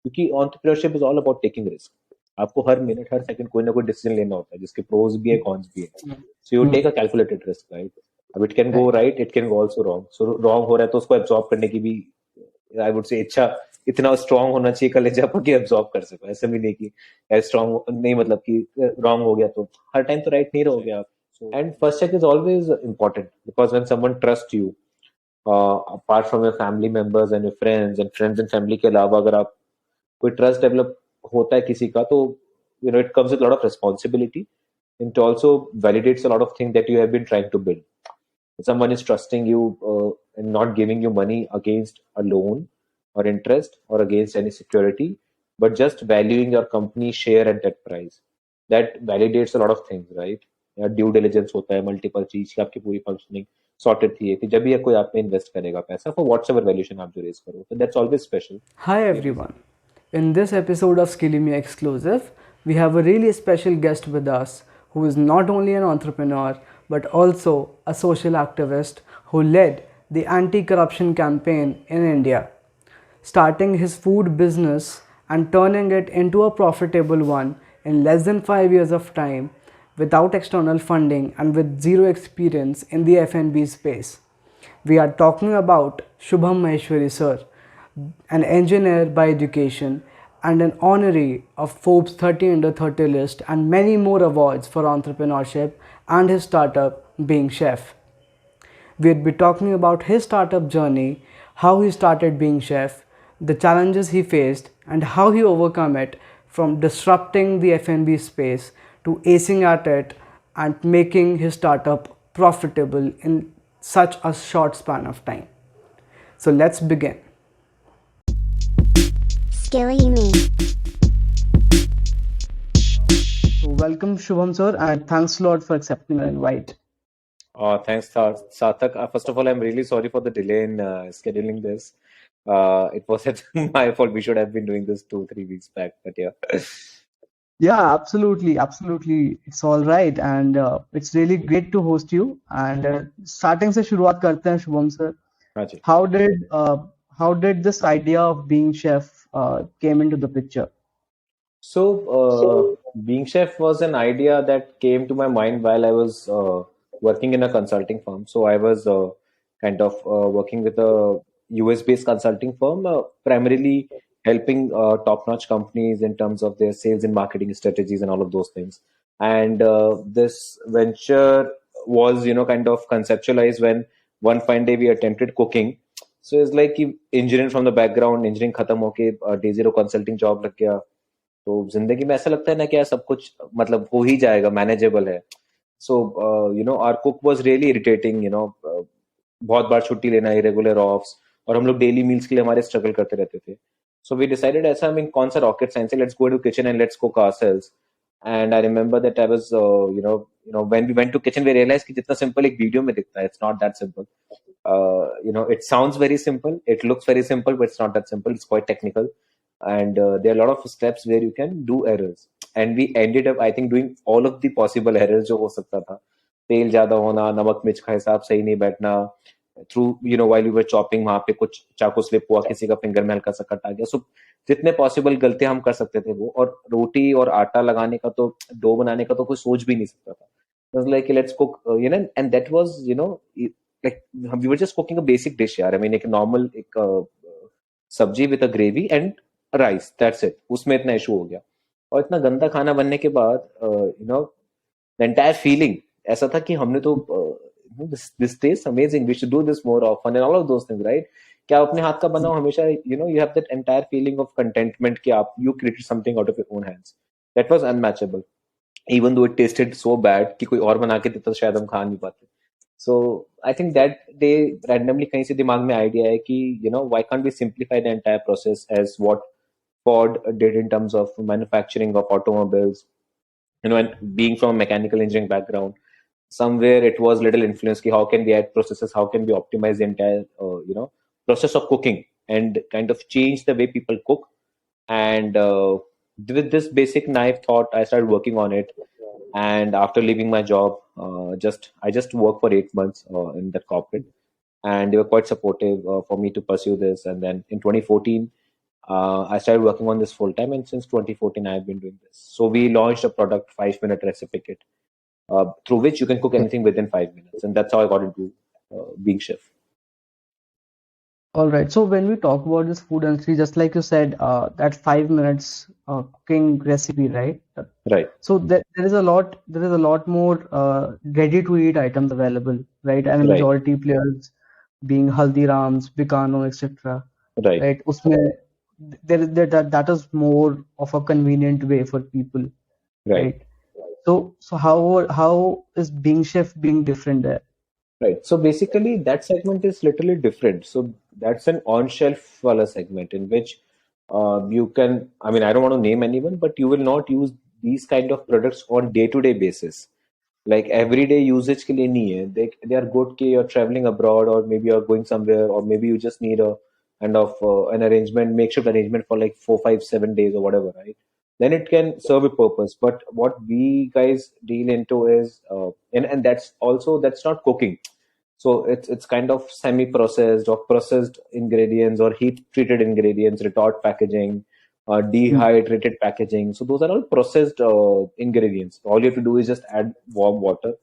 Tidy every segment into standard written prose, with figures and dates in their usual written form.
क्योंकि entrepreneurship is all about taking risk. आपको हर मिनट हर सेकंड कोई ना कोई डिसीजन लेना होता है जिसके प्रोज भी है कॉन्स भी है. So you take a calculated risk, right? अब it can go right, it can go also wrong. So wrong हो रहा है तो उसको एब्जॉर्ब करने की भी आई वुड से इच्छा इतना स्ट्रांग होना चाहिए कलेजा पर कि एब्जॉर्ब कर सको. ऐसा भी नहीं कि स्ट्रांग नहीं, मतलब कि रॉन्ग हो गया तो हर टाइम तो राइट नहीं रहोगे आप. And first check is always important because when someone trust you, apart from your family members and your friends and family के अलावा अगर आप कोई ट्रस्ट डेवलप होता है किसी का, तो you know it comes with a lot of responsibility, and it also validates a lot of things that you have been trying to build. If someone is trusting you and not giving you money against a loan or interest or against any security, but just valuing your company share at that price, that validates a lot of things, right? या due diligence होता है multiple चीज की आपकी पूरी functioning sorted थी कि जब भी कोई आप पे इन्वेस्ट करेगा पैसा फॉर व्हाट्स एवर वैल्यूएशन आप जो रेज करो, so that's always special. Hi everyone. In this episode of Skilly Me Exclusive, we have a really special guest with us who is not only an entrepreneur but also a social activist who led the anti-corruption campaign in India, starting his food business and turning it into a profitable one in less than 5 years of time without external funding and with zero experience in the FnB space. We are talking about Shubham Maheshwari sir, an engineer by education and an honoree of Forbes 30 Under 30 list and many more awards for entrepreneurship and his startup BeingChef. We'd be talking about his startup journey, how he started BeingChef, the challenges he faced and how he overcome it, from disrupting the FnB space to acing at it and making his startup profitable in such a short span of time. So let's begin. Skilly Me. So welcome Shubham sir and thanks a lot for accepting our invite. Thanks, Sarthak. First of all, I'm really sorry for the delay in scheduling this. It wasn't my fault. We should have been doing this 2-3 weeks back, but yeah. Yeah, absolutely. It's all right and it's really great to host you. And starting से शुरुआत करते हैं Shubham sir. हाँ जी. How did this idea of being chef came into the picture? So, being chef was an idea that came to my mind while I was working in a consulting firm. So I was kind of working with a US-based consulting firm, primarily helping top-notch companies in terms of their sales and marketing strategies and all of those things. And this venture was, kind of conceptualized when one fine day we attempted cooking. So it's like engineering from the background, engineering खत्म होके day zero consulting job लग गया. तो जिंदगी में ऐसा लगता है ना कि यार सब कुछ मतलब हो ही जाएगा, मैनेजेबल है. So our cook was really irritating. बहुत बार छुट्टी लेना, इरेगुलर ऑफ्स, और हम लोग डेली मील्स के लिए हमारे स्ट्रगल करते रहते थे. सो वी डिसाइडेड ऐसा, कौन सा रॉकेट साइंस है, let's go to kitchen and let's cook ourselves. And I remember that I was when we went to kitchen we realise कि जितना सिंपल एक वीडियो में दिखता है, it's not that simple. It sounds very simple, it looks very simple, but it's not that simple. It's quite technical. And there are a lot of steps where you can do errors, and we ended up I think doing all of the possible errors जो हो सकता था. तेल ज्यादा होना, नमक मिर्च का हिसाब सही नहीं बैठना, through while we were chopping वहां पे कुछ चाकू स्लिप हुआ, किसी का फिंगर में हल्का सा कट आ गया. सो जितने पॉसिबल गलतियां हम कर सकते थे वो, और रोटी और आटा लगाने का तो, डो बनाने का तो कोई सोच भी नहीं सकता था. Like let's cook, and that was like we were just cooking a basic dish यार. एक नॉर्मल एक सब्जी with a gravy and rice, that's it. उसमें इतना इशू हो गया, और इतना गंदा खाना बनने के बाद द एंटायर फीलिंग ऐसा था कि हमने तो this taste amazing, we should do this more often and all of those things, right? क्या अपने हाथ का बनाओ हमेशा, you have that entire feeling of contentment कि आप you created something out of your own hands. That was unmatchable, even though it tasted so bad कि कोई और बना के देता तो शायद हम खा नहीं पाते. So I think that day randomly कहीं से दिमाग में आइडिया है कि why can't we simplify the entire process as what Ford did in terms of manufacturing of automobiles. And being from a mechanical engineering background, somewhere it was little influence ki how can we add processes, how can we optimize the entire process of cooking and kind of change the way people cook. And with this basic knife thought, I started working on it. And after leaving my job, I just worked for 8 months in that corporate, and they were quite supportive for me to pursue this. And then in 2014, I started working on this full time, and since 2014, I've been doing this. So we launched a product, 5 minute recipe kit, through which you can cook anything within 5 minutes, and that's how I got into being chef. All right. So when we talk about this food industry, just like you said, that 5 minutes cooking recipe, right? Right, So there is a lot more ready to eat items available, right? And right, majority players being Haldirams, Bikano, etc. right, Right? Usme that is more of a convenient way for people, right. right? So how is being chef being different there? Right. So basically, that segment is literally different. So that's an on-shelf wala segment in which you can, I mean, I don't want to name anyone, but you will not use these kind of products on day-to-day basis. Like everyday usage के लिए नहीं है. They are good कि you're traveling abroad or maybe you're going somewhere or maybe you just need a kind of an arrangement, makeshift arrangement for like 4, 5, 7 days or whatever, right? Then it can serve a purpose. But what we guys deal into is, and that's also that's not cooking. So it's kind of semi-processed or processed ingredients or heat-treated ingredients, retort packaging, Hmm. dehydrated packaging. So those are all processed ingredients. All you have to do is just add warm water,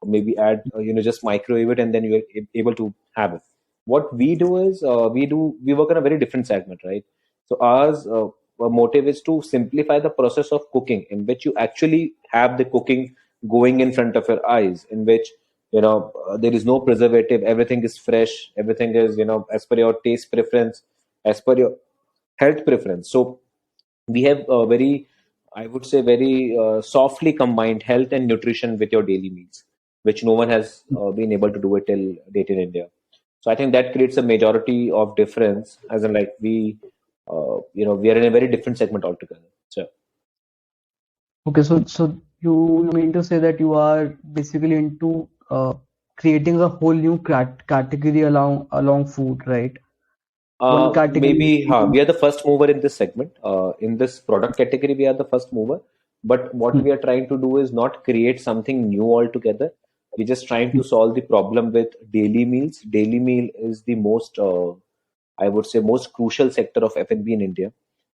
or maybe add just microwave it, and then you're able to have it. What we do is we work on a very different segment, right? So our motive is to simplify the process of cooking, in which you actually have the cooking going in front of your eyes, in which there is no preservative, everything is fresh, everything is as per your taste preference, as per your health preference. So we have a very, I would say, very softly combined health and nutrition with your daily meals, which no one has been able to do it till date in India. So I think that creates a majority of difference, as in like we are in a very different segment altogether. So Okay, so you mean to say that you are basically into creating a whole new category along food, right? One category maybe being we are the first mover in this segment. In this product category, we are the first mover. But what hmm, we are trying to do is not create something new altogether. We're just trying hmm, to solve the problem with daily meals. Daily meal is the most, I would say, most crucial sector of F&B in India,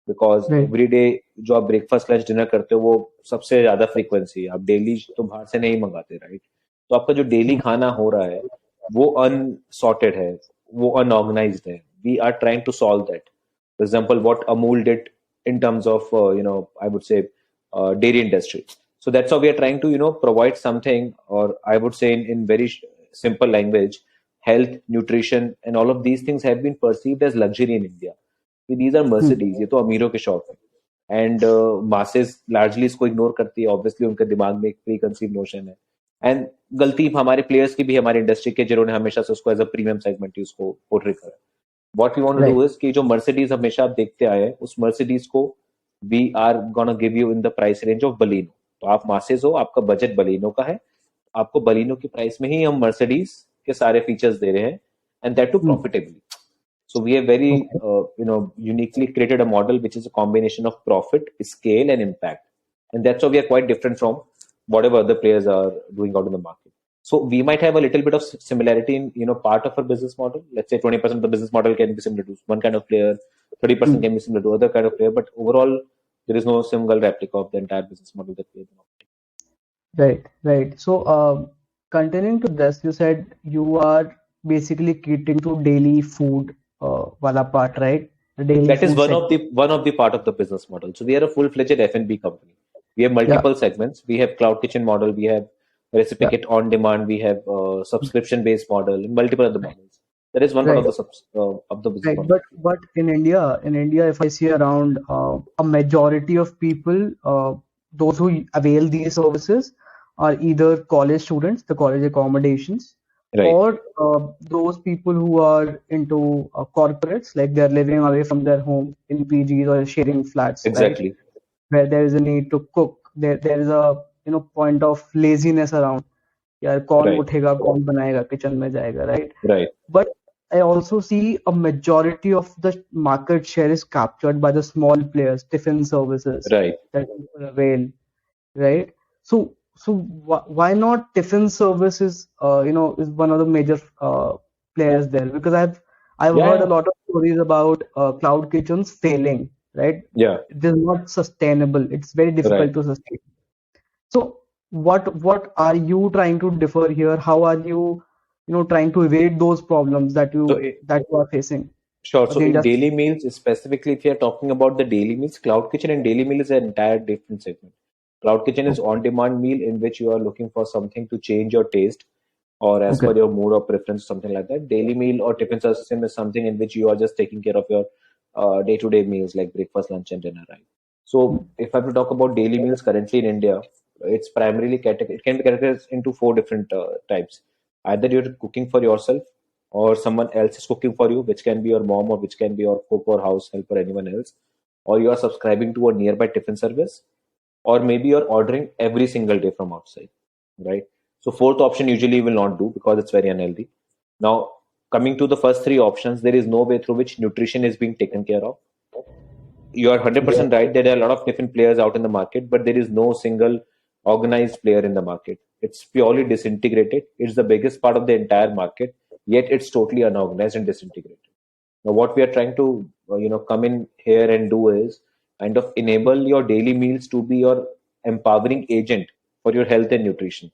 because right. every day जो आप breakfast lunch dinner करते हो वो सबसे ज्यादा frequency है. आप daily तो बाहर से नहीं मंगाते, राइट? तो आपका जो डेली Hmm, खाना हो रहा है वो अनसॉर्टेड है, वो अनऑर्गेनाइज्ड है. We are trying to solve that. For example, what Amul did in terms of, I would say, dairy industry. So that's how we are trying to, provide something, or I would say in very simple language, health, nutrition, and all of these things have been perceived as luxury in India. कि these are hmm, Mercedes, ये तो अमीरों के शौक है. And masses largely इसको ignore करती है. ऑब्वियसली उनके दिमाग में एक प्री कंसीव नोशन है. एंड गलती हमारे प्लेयर्स की भी, हमारी इंडस्ट्री के, जिन्होंने हमेशा से उसको एज अ प्रीमियम सेगमेंट उसको पोर्ट्रे करा. What we want to right. Do is कि जो मर्सिडीज हमेशा आप देखते आए हैं, उस मर्सिडीज को we are gonna give you in the price range of Baleno. तो आप मासेस हो, आपका बजट बलिनो का है, आपको बलिनो की प्राइस में ही हम मर्सिडीज के सारे फीचर्स दे रहे हैं, and that too Hmm, profitably. So we have very, okay. uniquely created a model which is a combination of profit, scale, and impact, and that's why we are quite different from whatever other players are doing out in the market. So we might have a little bit of similarity in part of our business model. Let's say 20% of the business model can be similar to one kind of player, 30% Hmm, can be similar to other kind of player, but overall there is no single replica of the entire business model that we have. right, right. So continuing to this, you said you are basically catering to daily food wala part, right? The daily That is food one of segment. the part of the business model. So we are a full-fledged F&B company. We have Yeah, multiple segments. We have cloud kitchen model. We have recipe yeah. kit on demand. We have subscription-based model and multiple other Right, models. That is one part right. of the of the business Right, model but that we have. but in India, if I see around a majority of people, those who avail these services are either college students, the college accommodations, Right. or those people who are into corporates, like they're living away from their home in PGs or sharing flats, right? Exactly. Where there is a need to cook. There is a point of laziness around. यार कौन Right. उठेगा कौन बनाएगा kitchen में जाएगा right Right. but I also see a majority of the market share is captured by the small players tiffin services Right. that people avail right so why not tiffin services is one of the major players there because I've heard a Yeah. lot of stories about cloud kitchens failing, right? Yeah, It is not sustainable. It's very difficult right. to sustain. So what are you trying to differ here? How are you, trying to evade those problems that So, you are facing sure. or So the in industry? daily meals, specifically, if you're talking about the daily meals, Cloud Kitchen and daily meal is an entire different segment. Cloud Kitchen is Okay. on-demand meal in which you are looking for something to change your taste or as Okay. per your mood or preference, something like that. Daily meal or tiffin system is something in which you are just taking care of your day-to-day meals like breakfast, lunch, and dinner, right? So if I have to talk about daily meals currently in India, it's primarily it can be categorized into four different types. Either you're cooking for yourself or someone else is cooking for you, which can be your mom or which can be your cook or house help or anyone else, or you are subscribing to a nearby tiffin service, or maybe you're ordering every single day from outside, right? So fourth option usually you will not do because it's very unhealthy. Now, coming to the first three options, there is no way through which nutrition is being taken care of. You are Yeah. 100% right. There are a lot of different players out in the market, but there is no single organized player in the market. It's purely disintegrated. It's the biggest part of the entire market, yet it's totally unorganized and disintegrated. Now, what we are trying to come in here and do is kind of enable your daily meals to be your empowering agent for your health and nutrition.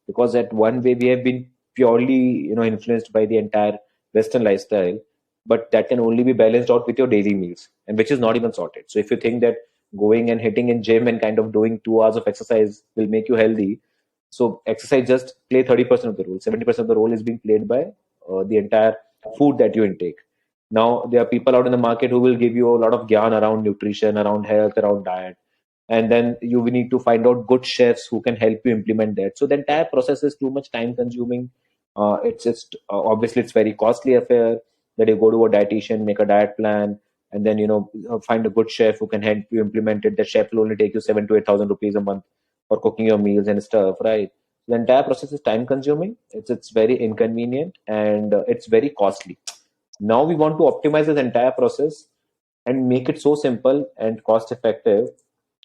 Because at one way we have been purely influenced by the entire Western lifestyle, but that can only be balanced out with your daily meals, and which is not even sorted. So if you think that going and hitting in gym and kind of doing 2 hours of exercise will make you healthy, so exercise just play 30% of the role. 70% of the role is being played by the entire food that you intake. Now, there are people out in the market who will give you a lot of gyan around nutrition, around health, around diet. And then you will need to find out good chefs who can help you implement that. So the entire process is too much time consuming. It's just obviously it's very costly affair that you go to a dietitian, make a diet plan, and then find a good chef who can help you implement it. The chef will only take you 7 to 8 thousand rupees a month for cooking your meals and stuff, right? The entire process is time consuming. It's very inconvenient and it's very costly. Now we want to optimize this entire process and make it so simple and cost effective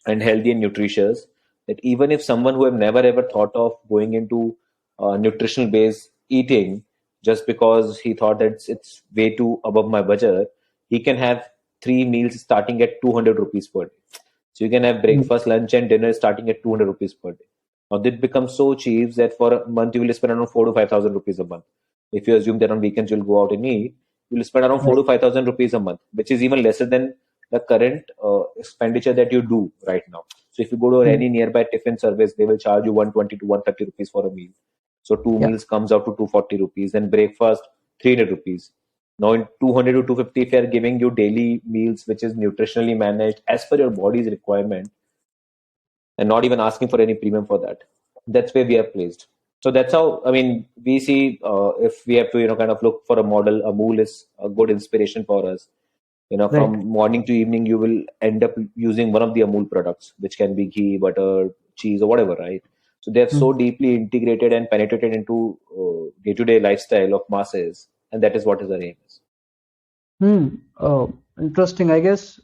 and healthy and nutritious that even if someone who have never ever thought of going into nutritional based eating just because he thought that it's way too above my budget, he can have three meals starting at 200 rupees per day. So you can have Mm. breakfast, lunch, and dinner starting at 200 rupees per day. Now that becomes so cheap that for a month you will spend around 4 to 5 thousand rupees a month. If you assume that on weekends you'll go out and eat, you'll spend around four Right. to 5 thousand rupees a month, which is even lesser than the current expenditure that you do right now. So if you go to Mm. any nearby tiffin service, they will charge you 120 to 130 rupees for a meal. So two Yeah. meals comes out to 240 rupees, and breakfast 300 rupees. Now in 200 to 250, if you are giving you daily meals, which is nutritionally managed as per your body's requirement, and not even asking for any premium for that, that's where we are placed. So that's how, I mean, we see if we have to, kind of look for a model, Amool is a good inspiration for us. Right. From morning to evening, you will end up using one of the Amool products, which can be ghee, butter, cheese, or whatever, right? So they're so Mm. deeply integrated and penetrated into day-to-day lifestyle of masses, and that is what is our aim is. Hmm. Interesting. I guess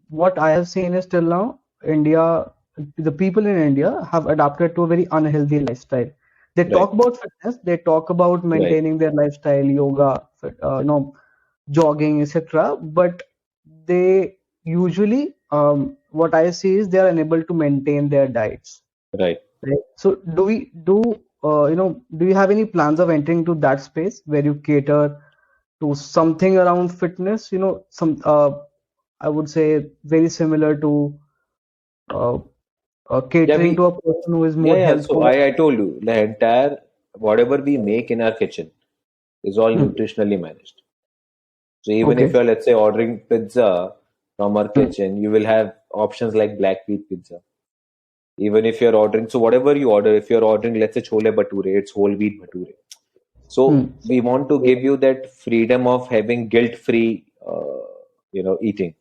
what I have seen is till now, India, the people in India have adapted to a very unhealthy lifestyle. They Right, talk about fitness, they talk about right, maintaining their lifestyle, yoga, jogging, etc. But they usually, what I see is they are unable to maintain their diets. right. Right. So do you have any plans of entering to that space where you cater to something around fitness? I would say very similar to uh, Yeah, catering to a person who is yeah, more yeah. health So conscious. I told you the entire whatever we make in our kitchen is all Hmm. nutritionally managed. So even if Okay. you're, let's say, ordering pizza from our Hmm. kitchen, you will have options like black wheat pizza. Even if you're ordering, so whatever you order, if you're ordering, let's say, chole bhature, it's whole wheat bhature. Hmm. So we want to give you that freedom of having guilt-free, eating.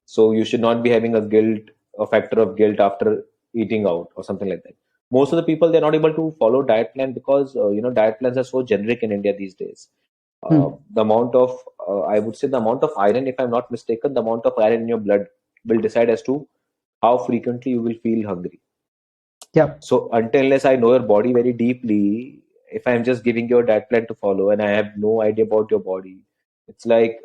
So you should not be having a factor of guilt after eating out or something like that. Most of the people they're not able to follow diet plan because diet plans are so generic in India these days. Hmm. The amount of I would say the amount of iron, if I'm not mistaken, the amount of iron in your blood will decide as to how frequently you will feel hungry. Yeah. So until unless I know your body very deeply, if I'm just giving you a diet plan to follow and I have no idea about your body, It's like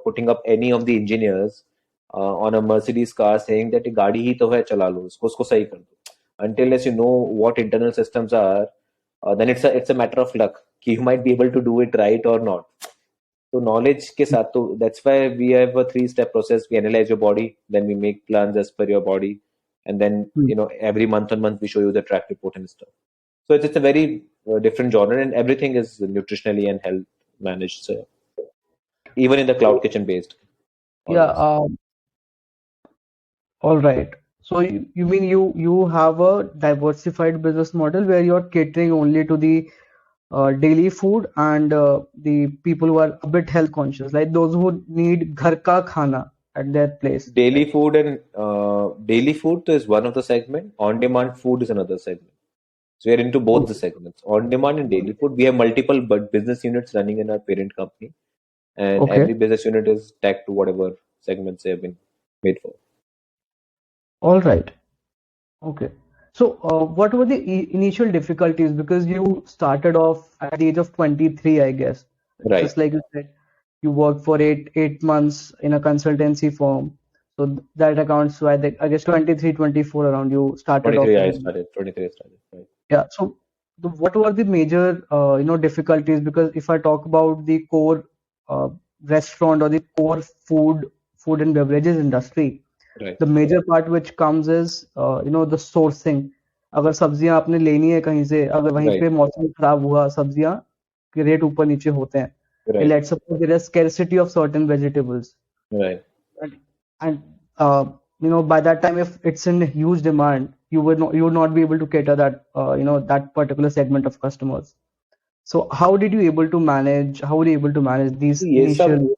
putting up any of the engineers on a Mercedes car saying that ये गाड़ी ही तो है चला लो उसको सही कर दो. Until as you know what internal systems are, then it's a matter of luck कि you might be able to do it right or not. So knowledge के साथ तो that's why we have a three-step process. We analyze your body, then we make plans as per your body, and then Hmm. every month on month we show you the track report and stuff. So it's a very different genre, and everything is nutritionally and health managed. So even in the cloud kitchen based, Yeah, almost. all right. So you mean you have a diversified business model where you're catering only to the daily food and the people who are a bit health conscious, like those who need ghar ka khana at their place, Daily right? food and daily food is one of the segment. On demand food is another segment. So we are into both the Okay. segments, on demand and daily food. We have multiple but business units running in our parent company, and Okay. every business unit is tagged to whatever segments they have been made for. All right. Okay. So, what were the initial difficulties? Because you started off at the age of 23, I guess. Right. Just like you said, you worked for eight months in a consultancy firm. So that accounts to, I guess 23, 24 around you started off 23 I in. started. 23 I started. Right. Yeah. So what were the major, difficulties? Because if I talk about the core uh, restaurant or the core food and beverages industry, Right. the major part which comes is the sourcing. अगर सब्जियां आपने लेनी है कहीं से, अगर वहीं Right. पे मौसम खराब हुआ, सब्जियां के रेट ऊपर नीचे होते हैं. Right. Let's suppose there is scarcity of certain vegetables, Right. and by that time if it's in huge demand, you would not be able to cater that that particular segment of customers. So how were you able to manage So these ये सब initial?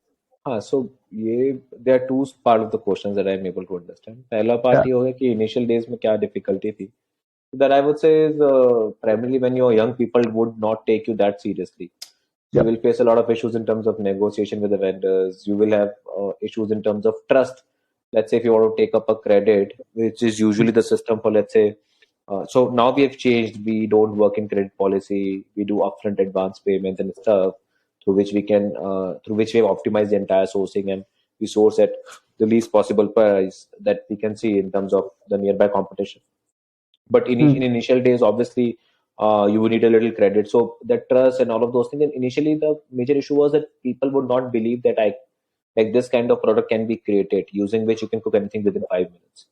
so ये there are two part of the questions that I am able to understand. पहला Yeah. part ये होगा कि initial days में क्या difficulty थी. That I would say is primarily when your young people would not take you that seriously. So you Yeah. will face a lot of issues in terms of negotiation with the vendors. You will have issues in terms of trust. Let's say if you want to take up a credit, which is usually the system for, let's say, so now we have changed. We don't work in credit policy. We do upfront advance payments and stuff through which we have optimized the entire sourcing, and we source at the least possible price that we can see in terms of the nearby competition. But in Hmm. initial days, obviously, you would need a little credit. So that trust and all of those things. And initially, the major issue was that people would not believe that I like this kind of product can be created using which you can cook anything within 5 minutes.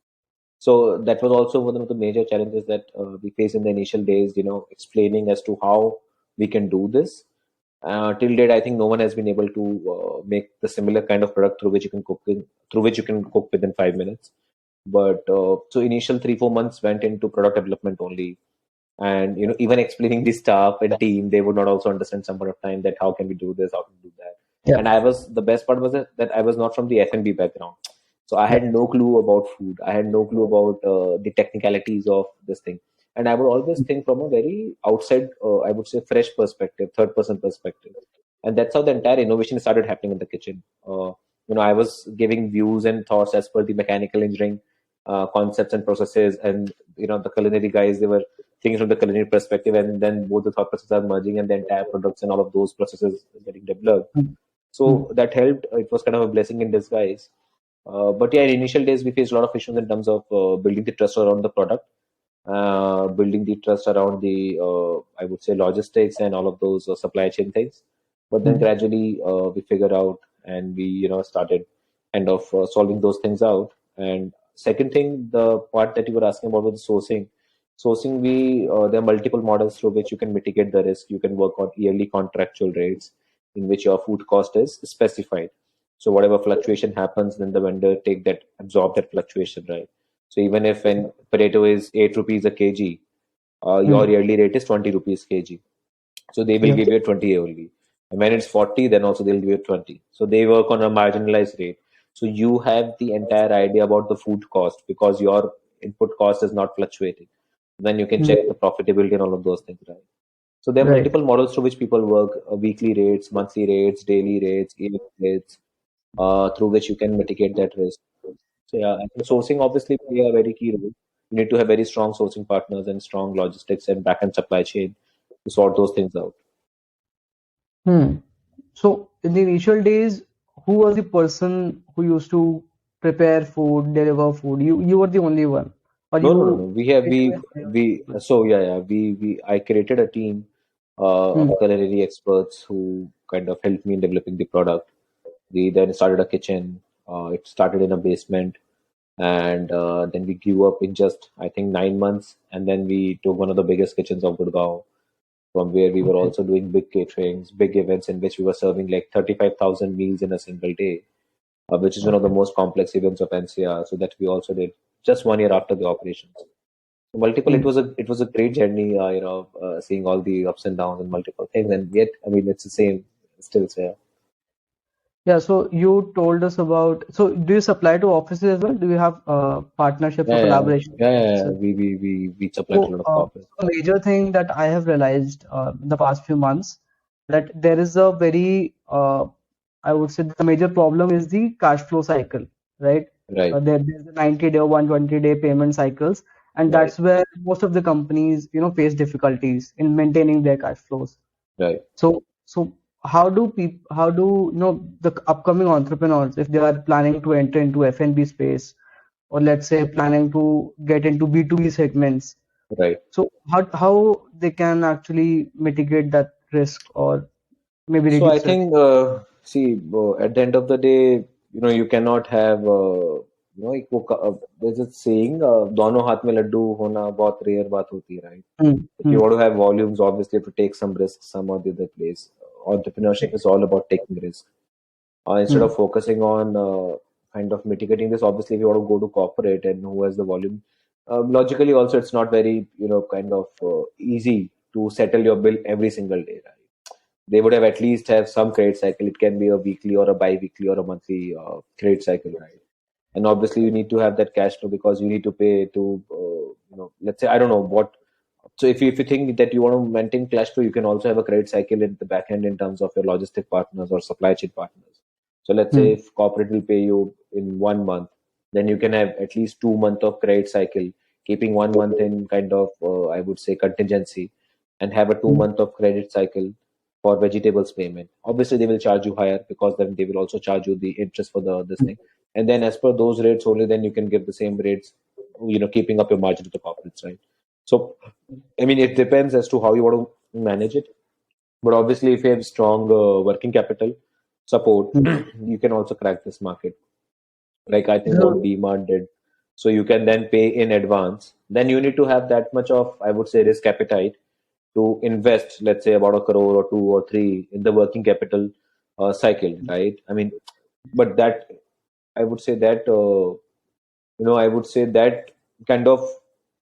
So that was also one of the major challenges that we faced in the initial days. Explaining as to how we can do this. Till date, I think no one has been able to make the similar kind of product through which you can cook within 5 minutes. But so initial 3-4 months went into product development only, and even explaining the staff and team, they would not also understand some point of time that how can we do this, how can we do that. Yeah. And the best part was that I was not from the FnB background, so I Yeah. had no clue about food. I had no clue about the technicalities of this thing, and I would always think from a very outside, I would say, fresh perspective, third person perspective, and that's how the entire innovation started happening in the kitchen. I was giving views and thoughts as per the mechanical engineering concepts and processes, and the culinary guys, they were thinking from the culinary perspective, and then both the thought processes are merging, and the entire products and all of those processes is getting developed. Hmm. Hmm. So that helped. It was kind of a blessing in disguise. But yeah, in initial days, we faced a lot of issues in terms of building the trust around the product, building the trust around the, I would say, logistics and all of those supply chain things. But then Hmm. gradually we figured out, and we started kind of solving those things out. And second thing, the part that you were asking about was the sourcing. Sourcing, we there are multiple models through which you can mitigate the risk. You can work on yearly contractual rates in which your food cost is specified. So whatever fluctuation happens, then the vendor absorb that fluctuation, right? So even if when potato is 8 rupees a kg, your Hmm. yearly rate is 20 rupees kg. So they will Yeah. give you 20 only. And when it's 40, then also they'll give you 20. So they work on a marginalized rate. So you have the entire idea about the food cost because your input cost is not fluctuating. Then you can Hmm. check the profitability and all of those things, right? So there are Right. multiple models through which people work: weekly rates, monthly rates, daily rates, yearly rates, through which you can mitigate that risk. So yeah, I think sourcing obviously play a very key role. You need to have very strong sourcing partners and strong logistics and back-end supply chain to sort those things out. Hmm. So in the initial days, who was the person who used to prepare food, deliver food? You were the only one, or No, no, no, no. you We have did you hire we people? so yeah, yeah. We I created a team Hmm. of culinary experts who kind of helped me in developing the product. We then started a kitchen. It started in a basement, and then we grew up in just I think 9 months, and then we took one of the biggest kitchens of Gurgaon, from where we were Okay. also doing big caterings, big events in which we were serving like 35,000 meals in a single day, which is one of the Okay. most complex events of NCR. So that we also did just 1 year after the operations. So multiple. Hmm. It was a great journey. Seeing all the ups and downs and multiple things, and yet I mean it's the same. Still there. Yeah, so you told us about, so do you supply to offices as well? Do you have partnerships or Yeah, yeah, collaboration with yeah, yeah, yeah. offices? We supply to a So, lot of corporates. a major thing that I have realized in the past few months, that there is a very, I would say the major problem is the cash flow cycle, right? Right, There's a 90-day or 120-day payment cycles, and right, that's where most of the companies, face difficulties in maintaining their cash flows. right. So how do the upcoming entrepreneurs, if they are planning to enter into F&B space, or let's say planning to get into B2B segments, Right. so how they can actually mitigate that risk or maybe So I reduce it? think, see, at the end of the day, you cannot have, there's a saying, दोनों हाथ में लड्डू होना बहुत rare बात होती है, right? Hmm. If you Hmm. want to have volumes, obviously you have to take some risks, some or the other place. Entrepreneurship is all about taking risks. Instead Hmm. of focusing on kind of mitigating this, obviously if you want to go to corporate and who has the volume, logically also it's not very, kind of easy to settle your bill every single day, right? They would have at least have some credit cycle. It can be a weekly or a bi-weekly or a monthly credit cycle, right? And obviously you need to have that cash flow because you need to pay to, let's say I don't know what. So if you think that you want to maintain cash flow, you can also have a credit cycle in the back end in terms of your logistic partners or supply chain partners. So let's say Hmm. if corporate will pay you in 1 month, then you can have at least 2 month of credit cycle, keeping 1 month in kind of I would say contingency, and have a two Hmm. month of credit cycle for vegetables payment. Obviously, they will charge you higher because then they will also charge you the interest for the this Hmm. thing. And then as per those rates only, then you can give the same rates, keeping up your margin to the corporates, right? So, I mean, it depends as to how you want to manage it. But obviously, if you have strong working capital support, Hmm. you can also crack this market. Like I think what So, DMart did. So you can then pay in advance. Then you need to have that much of, I would say, risk appetite to invest, let's say about a crore or two or three in the working capital cycle, right? I mean, but that I would say that I would say that kind of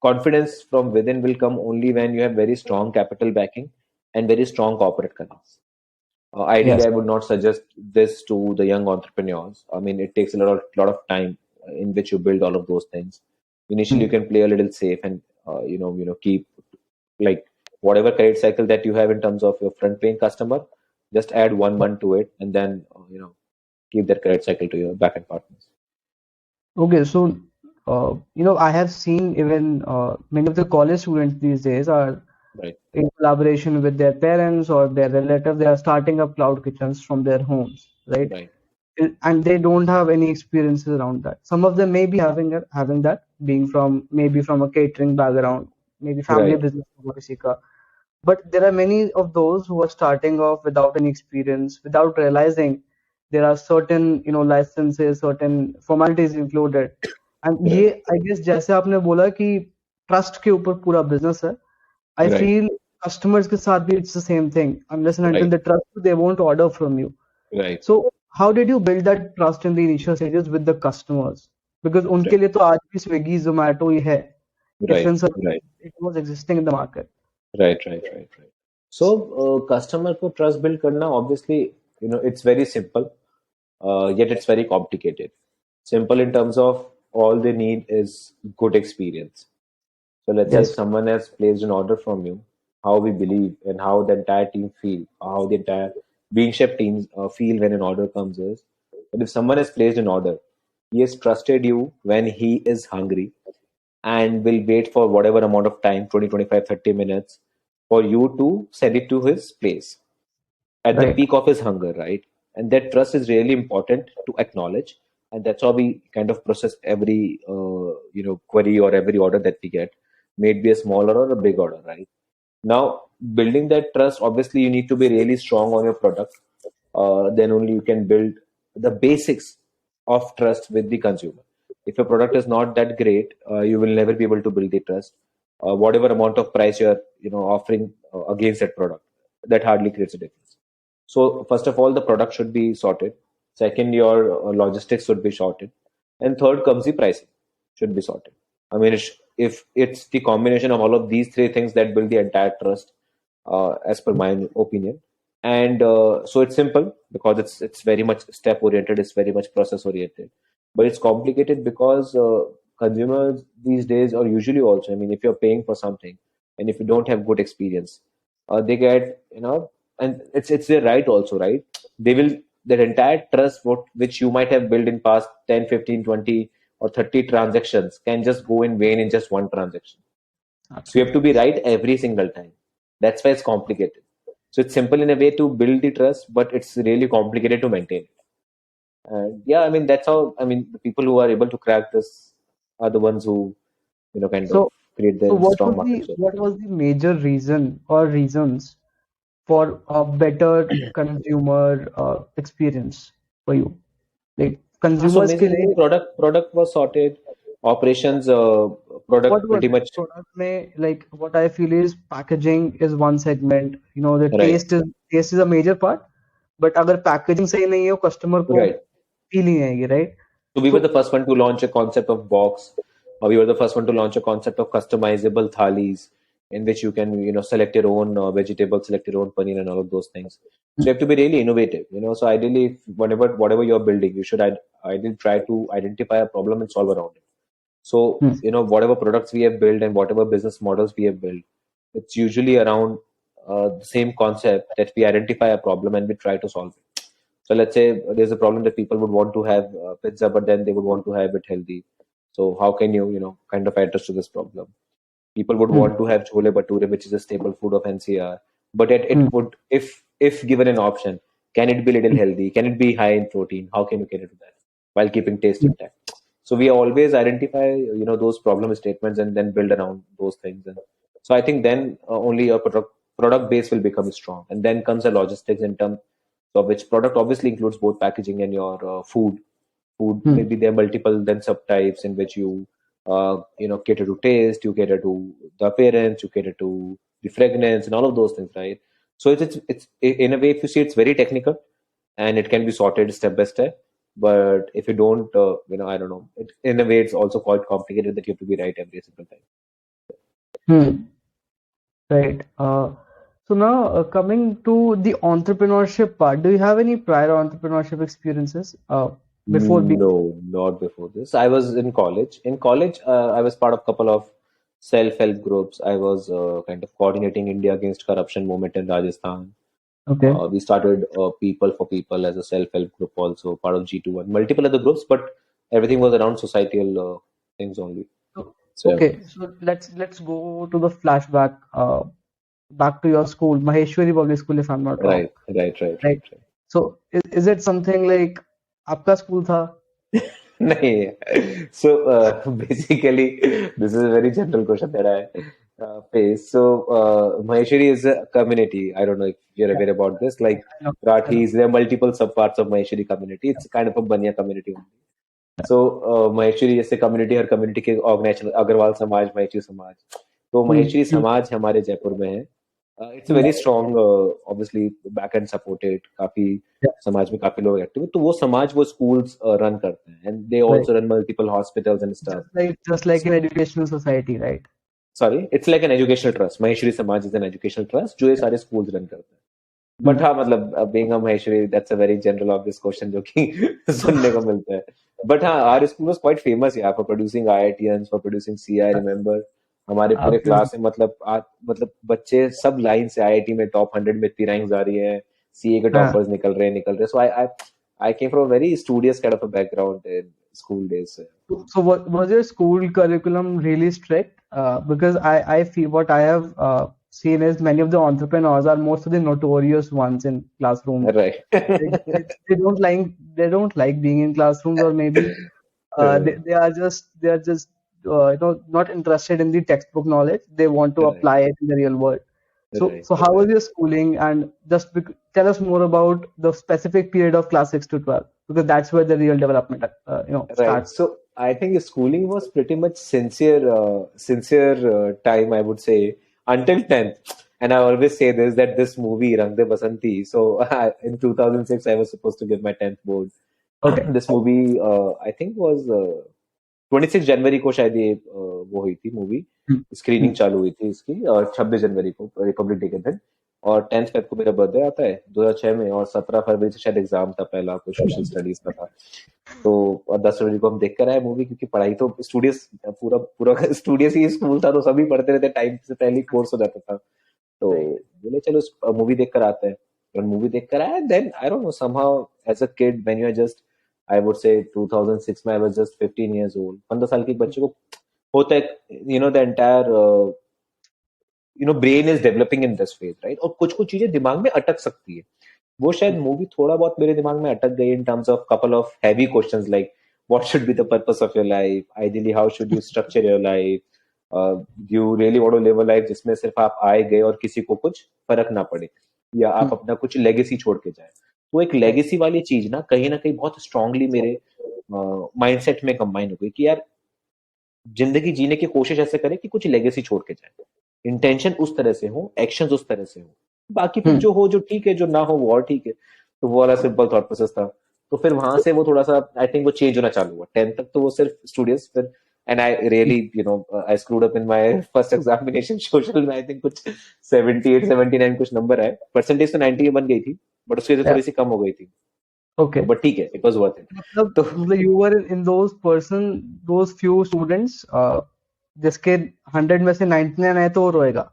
confidence from within will come only when you have very strong capital backing and very strong corporate connects. Ideally, yes. I would not suggest this to the young entrepreneurs. I mean, it takes a lot of time in which you build all of those things. Initially, you Hmm. can play a little safe and keep like whatever credit cycle that you have in terms of your front paying customer, just add 1 month to it, and then keep that credit cycle to your back end partners. Okay, so I have seen even many of the college students these days are Right, in collaboration with their parents or their relatives. They are starting up cloud kitchens from their homes, right? right, And they don't have any experiences around that. Some of them may be having that, being from maybe from a catering background, maybe family right, business होगा किसी का. But there are many of those who are starting off without any experience, without realizing there are certain licenses, certain formalities included. And right, ये I guess जैसे आपने बोला कि trust के ऊपर पूरा बिजनेस है. I right, feel customers के साथ भी it's the same thing. Unless and until right, they trust you, they won't order from you. right, So how did you build that trust in the initial stages with the customers? Because उनके right, लिए तो आज भी स्विगी जोमेटो ही है. right, Difference right, it was existing in the market. right, right, right, right. So, customer को trust build करना obviously it's very simple, yet it's very complicated. Simple in terms of all they need is good experience. So let's say if Yes. someone has placed an order from you, how we believe and how the entire team feel, how the entire being chef teams feel when an order comes is that if someone has placed an order, he has trusted you when he is hungry and will wait for whatever amount of time, 20, 25, 30 minutes, for you to send it to his place. at the Right. peak of his hunger, right? And that trust is really important to acknowledge, and that's how we kind of process every query or every order that we get, may it be a small order or a big order, right? Now, building that trust, obviously, you need to be really strong on your product. Then only you can build the basics of trust with the consumer. If your product is not that great, you will never be able to build the trust. Whatever amount of price you're offering against that product, that hardly creates a difference. So first of all, the product should be sorted. Second, your logistics should be sorted, and third comes the pricing should be sorted. I mean, if it's the combination of all of these three things that build the entire trust, as per my opinion. And so it's simple because it's very much step oriented, it's very much process oriented, but it's complicated because consumers these days, or usually also, I mean, if you're paying for something and if you don't have good experience, they get, and it's their right also, right? They will, that entire trust which you might have built in past 10, 15, 20, or 30 transactions can just go in vain in just one transaction. So you have to Absolutely. be right every single time. That's why it's complicated. So it's simple in a way to build the trust, but it's really complicated to maintain it. And yeah, I mean, that's how, I mean, the people who are able to crack this are the ones who, kind of So, create so the strong market share. what was the major reason or reasons for a better consumer experience for you? Like So consumers के basically, लिए product was sorted, operations, what product was pretty it? much Product में, like what I feel is packaging is one segment. You know, the right, taste is a major part. But अगर packaging सही नहीं है, वो customer को right. feel नहीं आएगी, right? So we were So the first one to launch a concept of box. We were the first one to launch a concept of customizable thalis, in which you can, select your own vegetables, select your own paneer, and all of those things. So you have to be really innovative. So ideally, if whatever you're building, you should ideally try to identify a problem and solve around it. So hmm, whatever products we have built and whatever business models we have built, it's usually around the same concept, that we identify a problem and we try to solve it. So let's say there's a problem that people would want to have pizza, but then they would want to have it healthy. So how can you, kind of address to this problem? People would hmm, want to have chole bhature, which is a staple food of NCR, but hmm, it would, if given an option, can it be little healthy? Can it be high in protein? How can you get into that while keeping taste hmm, intact? So we always identify, those problem statements and then build around those things. And so I think then only your product base will become strong, and then comes the logistics in terms of which product obviously includes both packaging and your food. hmm, Maybe there are multiple then subtypes in which you cater to taste, you cater to the appearance, you cater to the fragrance and all of those things, right? So it's in a way, if you see, it's very technical, and it can be sorted step by step. But if you don't, I don't know, in a way it's also quite complicated, that you have to be right every single time. hmm. Right. So now coming to the entrepreneurship part, do you have any prior entrepreneurship experiences before being? No, not before this. I was in college. In college, I was part of a couple of self-help groups. I was kind of coordinating India Against Corruption movement in Rajasthan. Okay. We started People for People as a self-help group, also part of G2 and multiple other groups, but everything was around societal things only. So, So yeah. okay. So let's go to the flashback. Back to your school, Maheshwari Public School, if I'm not wrong. Right, right, right, Right. right, right. So is it something like आपका school था? नहीं. So basically, this is a very general question that I face. So Maheshwari is a community. I don't know if you're Yeah, aware about this. Like I know. I know. Rathis, there are multiple subparts of Maheshwari community. It's kind of a Banya community only. So Maheshwari जैसे community, हर community के organisation, Agarwal समाज, महेश्वरी समाज. तो Hmm, Maheshwari hmm, समाज हमारे जयपुर में है. It's hmm. Very strong, obviously back and supported, काफी Yeah, समाज में काफी लोग एक्टिव है. तो वो समाज वो स्कूल्स रन करते हैं, and they right. Also run multiple hospitals and stuff. Just like an educational society, right? Sorry, it's like an educational trust. Maheshwari समाज इज एन एजुकेशनल ट्रस्ट जो ये सारे स्कूल्स रन करते हैं. But Hmm. हाँ, मतलब being a Maheshwari, that's a very general obvious question जो कि सुनने को मिलता है. बट हाँ, our school was quite famous यार for producing IITians, for producing C. I remember हमारे पूरे Obviously. क्लास में, मतलब बच्चे सब लाइन से आईआईटी में टॉप 100 में इतनी रैंक्स आ रही है. सीए के हाँ. टॉपर्स निकल रहे. So I came from a very studious kind of a background in school days. So what was your school curriculum really strict? Because I feel what I have seen is many of the entrepreneurs are most of the notorious ones in classrooms. Right. They don't like being in classrooms, or maybe they are just not interested in the textbook knowledge. They want to Right. apply it in the real world. So Right. so how was Right. your schooling, and just tell us more about the specific period of class 6 to 12, because that's where the real development Right. starts. So I think schooling was pretty much sincere time, I would say, until 10th. And I always say this, that this movie, Rang De Basanti, so in 2006, I was supposed to give my 10th board. Okay. This movie, I think was 26 जनवरी को शायद ये वो हुई थी movie Hmm. Screening Hmm. चालू हुई थी इसकी और 26 जनवरी को रिपब्लिक डे के दिन और 10th फेब को मेरा बर्थडे आता है 2006 में और 17 फरवरी से शायद एग्जाम था पहला कोई सोशल स्टडीज का था तो और 10 फरवरी को हम देख कर आए मूवी क्योंकि पढ़ाई तो स्टूडियस पूरा पूरा स्टूडियस ही स्कूल था तो सभी पढ़ते रहते टाइम से पहले कोर्स हो जाता था तो Right. बोले चलो मूवी देख कर आते हैं और मूवी देख कर आए then I don't know somehow as a kid when you are just I would say 2006 में I was just 15 years old 15 साल के बच्चे को होता है the entire brain is developing in this phase right और कुछ कुछ चीजें दिमाग में अटक सकती है वो शायद मूवी थोड़ा बहुत मेरे दिमाग में अटक गई in terms of couple of heavy questions like what should be the purpose of your life ideally how should you structure your life you really want to live a life जिसमें सिर्फ आप आए गए और किसी को कुछ फर्क ना पड़े या Hmm. आप अपना कुछ लेगेसी छोड़ के जाए तो एक Right. लेगेसी वाली चीज ना कहीं बहुत स्ट्रांगली मेरे माइंडसेट में कंबाइन हो गई कि यार जिंदगी जीने की कोशिश ऐसे करें कि कुछ लेगेसी छोड़ के जाए इंटेंशन उस तरह से हो एक्शंस उस तरह से हो बाकी फिर Hmm. जो हो जो ठीक है जो ना हो वो और ठीक है तो वो वाला सिंपल थॉट प्रोसेस था तो फिर वहां से वो थोड़ा सा आई थिंक वो चेंज होना चालू हुआ 10th तक तो वो सिर्फ स्टूडियंट्स फिर and I really I screwed up in my first examination social में आई थिंक कुछ 78 79 कुछ नंबर आए परसेंटेज तो 90 बन गई थी बट उसकी वजह से Yeah. थोड़ी सी कम हो गई थी तो Okay. बट ठीक है इट वाज वर्थ इट तो मतलब you were in those few students जिसके 100 में से 99 आए तो वो रोएगा.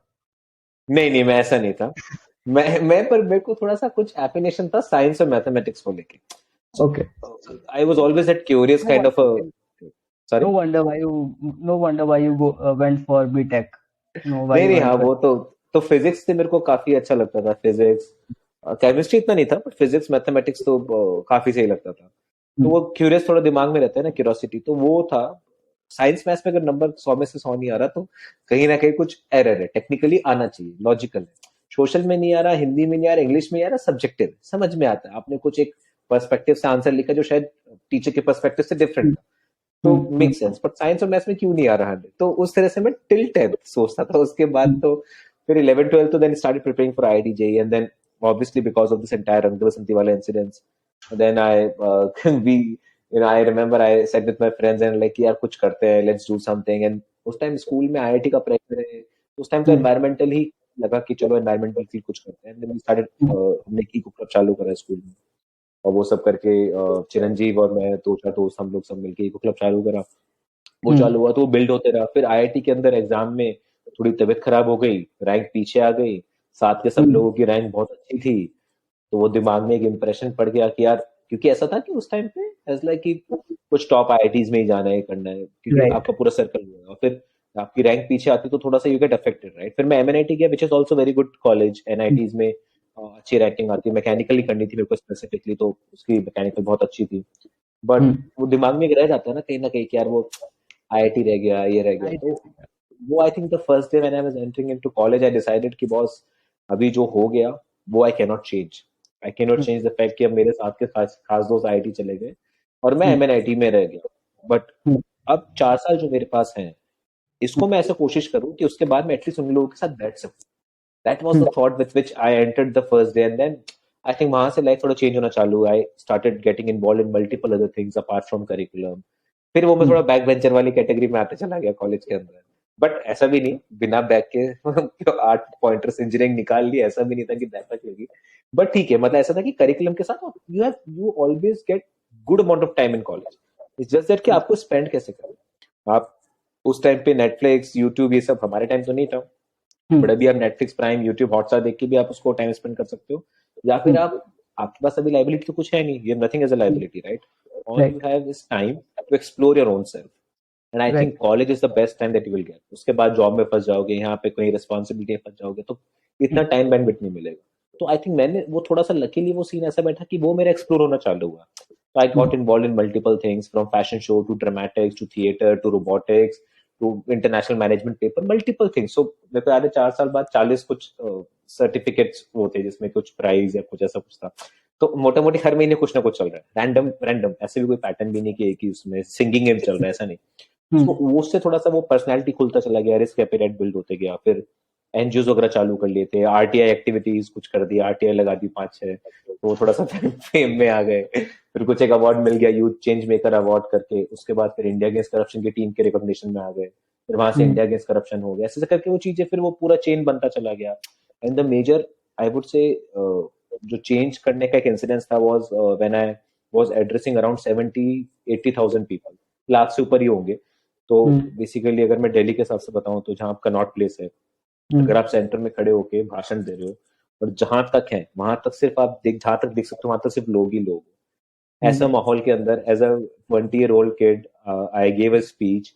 नहीं नहीं मैं ऐसा नहीं था मैं पर मेरे को थोड़ा सा कुछ एफिनेशन था साइंस और मैथमेटिक्स को लेके सो Okay. I was always that curious No kind of a wonder, sorry no wonder why you went for BTech. Why नहीं you नहीं हाँ went for. वो तो फिजिक्स से मेरे को काफी अच्छा लगता था फिजिक्स केमिस्ट्री इतना नहीं था बट फिजिक्स मैथमेटिक्स तो काफी सही लगता था तो Hmm. वो क्यूरियस थोड़ा दिमाग में रहता है ना क्यूरियोसिटी तो वो था साइंस मैथ्स में अगर नंबर 100 में से 100 नहीं आ रहा तो कहीं ना कहीं कुछ एरर है टेक्निकली आना चाहिए लॉजिकल है सोशल में नहीं आ रहा हिंदी में नहीं आ रहा इंग्लिश में नहीं आ रहा सब्जेक्टिव समझ में आता है आपने कुछ एक पर्सपेक्टिव से आंसर लिखा जो शायद टीचर के पर्सपेक्टिव से डिफरेंट Hmm. था तो Hmm. Hmm. Make sense but science और मैथ्स में क्यों नहीं आ रहा है तो उस तरह से मैं टिल 10th सोचता था उसके बाद Hmm. तो फिर 11 12 तो then started preparing for IIT JEE and then obviously because of this entire Rangde Basanti wala incidents then I we I remember I sat with my friends and like यार कुछ करते हैं let's do something and उस time school में IIT का pressure है उस time तो Hmm. एनवायरमेंटल ही लगा कि चलो एनवायरमेंटल फील कुछ करते हैं and then we started Hmm. हमने की क्लब चालू करा स्कूल में और वो सब करके चिरंजीव और मैं दो चार दोस्त हम लोग सब मिलके इको क्लब चालू करा वो Hmm. चालू हुआ तो वो बिल्ड होते रहा फिर आईआईटी के अंदर एग्जाम में थोड़ी तबीयत खराब हो गई रैंक पीछे आ गई साथ के सब Hmm. लोगों की रैंक बहुत अच्छी थी तो वो दिमाग में एक इम्प्रेशन पड़ गया कि यार क्योंकि ऐसा था कि उस टाइम पे ऐसा लाइक कि कुछ टॉप आईआईटीज में ही जाना है करना है क्योंकि Right. आपका पूरा सर्कल हुआ और फिर आपकी रैंक पीछे आती तो थोड़ा सा यू गेट अफेक्टेड राइट फिर मैं एमएनआईटी गया which is also very good college Hmm. NITs में अच्छी रैंकिंग आती है मैकेनिकली करनी थी मेरे को स्पेसिफिकली तो उसकी मैकेनिकल बहुत अच्छी थी बट Hmm. वो दिमाग में एक रह जाता है ना कहीं कि यार वो आईआईटी रह गया ये रह गया Right. तो वो I think the first day when I was entering into college I decided कि बॉस अभी जो हो गया वो I can not Hmm. Change the fact कि अब मेरे साथ के खास खास दोस्त आईआईटी चले गए और मैं Hmm. एमएनआईटी में रह गया बट Hmm. अब 4 साल जो मेरे पास हैं इसको मैं ऐसा कोशिश करूं कि उसके बाद मैं एटलीस्ट उन लोगों के साथ बैठ सकूं that was Hmm. The thought with which I entered the first day and then I think वहां से लाइफ थोड़ा चेंज होना चालू I started getting involved in multiple other things apart from curriculum फिर वो मैं Hmm. थोड़ा बैक बेंचर वाली कैटेगरी में आते चला गया कॉलेज के अंदर बट ऐसा भी नहीं बिना बैक के 8 पॉइंटर्स इंजीनियरिंग निकाल ली ऐसा भी नहीं था कि बैक तक लगी बट ठीक है मतलब ऐसा था कि करिकुलम के साथ you always get good amount of time in college it's just that कि आपको स्पेंड कैसे करें आप उस टाइम पे नेटफ्लिक्स यूट्यूब ये सब हमारे टाइम तो नहीं था Hmm. बट अभी आप नेटफ्लिक्स प्राइम यूट्यूब हॉटस्टार देख के भी आप उसको टाइम स्पेंड कर सकते हो या फिर Hmm. आप आपके पास अभी लाइबिलिटी तो कुछ है नहीं ये nothing as a liability right all Right. You have is time to explore your own self and I Right. Think college is the best time that you will get. उसके बाद जॉब में फंस जाओगे, यहाँ पे कोई रिस्पॉन्सिबिलिटी फंस जाओगे, तो इतना टाइम बैंडविड्थ नहीं मिलेगा। तो आई थिंक मैंने वो थोड़ा सा लकीली वो सीन ऐसा बैठा कि वो मेरा एक्सप्लोर होना चालू हुआ। तो I got involve in multiple things, from fashion show to dramatics to theatre to robotics to international management paper, multiple things. So मेरे को याद है 4 साल बाद 40 कुछ सर्टिफिकेट्स वो थे जिसमें कुछ प्राइज या कुछ ऐसा कुछ था। तो मोटा मोटी हर महीने कुछ ना कुछ चल रहा है, रैंडम रैंडम, ऐसे भी कोई पैटर्न भी नहीं कि एक ही उसमें सिंगिंग गेम चल रहा है, ऐसा नहीं। Hmm. तो वो उससे थोड़ा सा वो पर्सनैलिटी खुलता चला गया, रिस्क एपेटाइट बिल्ड होते गया। फिर एनजीओ वगैरह चालू कर लिए थे, आरटीआई एक्टिविटीज कुछ कर दी, आरटीआई लगा दी 5-6, तो वो थोड़ा सा फेम में आ गए। फिर कुछ एक अवार्ड मिल गया, यूथ चेंज मेकर अवार्ड करके। उसके बाद फिर इंडिया अगेंस्ट करप्शन की टीम के रिकॉग्निशन में आ गए। फिर वहां से Hmm. इंडिया अगेंस्ट करप्शन हो गया, ऐसे ऐसे करके वो चीजें, फिर वो पूरा चेन बनता चला गया। And the major I would say जो चेंज करने का एक इंसिडेंस था was when I was addressing around 70-80,000 people, lakh से ऊपर ही होंगे। तो Hmm. बेसिकली अगर मैं दिल्ली के हिसाब से बताऊं तो जहां आपका नॉट प्लेस है, Hmm. अगर आप सेंटर में खड़े होके भाषण दे रहे हो और जहां तक है वहां तक सिर्फ आप देख, जहां तक देख सकते हो वहां तक सिर्फ लोग ही लोग, Hmm. ऐसा माहौल के अंदर as a 20-year-old kid I gave a speech.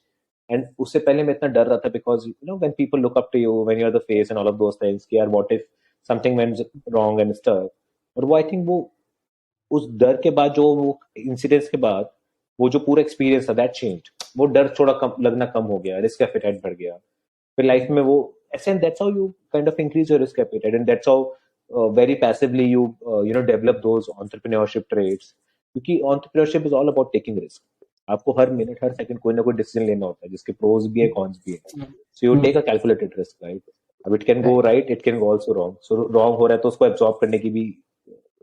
एंड उससे पहले मैं इतना डर रहा था because you know when people look up to you, when you are the face and all of those things कि यार what if something went wrong and stuff. और वो आई थिंक वो उस डर के बाद, जो वो इंसिडेंट्स के बाद वो जो पूरा एक्सपीरियंस था दैट चेंज, वो डर थोड़ा कम लगना कम हो गया, रिस्क एपेटाइट बढ़ गया। फिर लाइफ में वो ऐसे, and that's how you kind of increase your risk appetite, and that's how very passively you you know develop those entrepreneurship trades. क्योंकि entrepreneurship is all about taking risk. आपको हर minute हर second कोई ना कोई decision लेना होता है जिसके प्रोज भी है कॉन्स भी है। So you Hmm. Take a calculated risk, right? अब it can Right. Go right, it can go also wrong. So wrong हो रहा है तो उसको एब्जॉर्ब करने की भी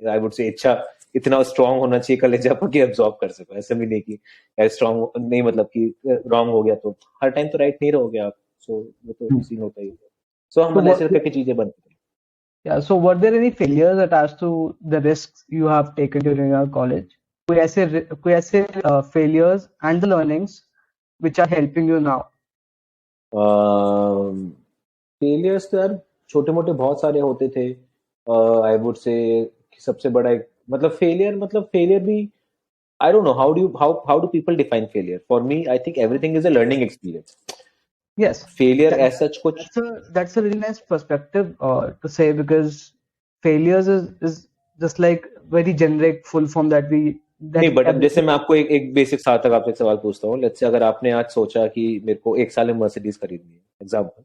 आई वुड से इच्छा इतना स्ट्रांग होना चाहिए कलेजा पर कि एब्जॉर्ब कर सको। ऐसा भी नहीं कि स्ट्रांग नहीं, मतलब कि रॉन्ग हो गया तो हर टाइम तो राइट नहीं रहोगे आप। सो वो तो Hmm. सीन होता ही है। सो हम So मतलब what? ऐसे करके चीजें बनती हैं। Yeah. So were there any failures attached to the risks you have taken during your college? कोई ऐसे failures and the learnings which are helping you now? Failures तो यार छोटे मोटे बहुत सारे होते थे। आई वुड से सबसे बड़ा एक मतलब फेलियर भी, I don't know how do people define failure. For me I think everything is a learning experience. Yes, failure that, as such कुछ that's a really nice perspective to say, because failures is just like very generic full form नहीं, that but अब जैसे everything. मैं आपको एक basic साथ तक आपसे एक सवाल पूछता हूँ। लेट्स से अगर आपने आज सोचा कि मेरे को 1 साल में मर्सिडीज खरीदनी है, example,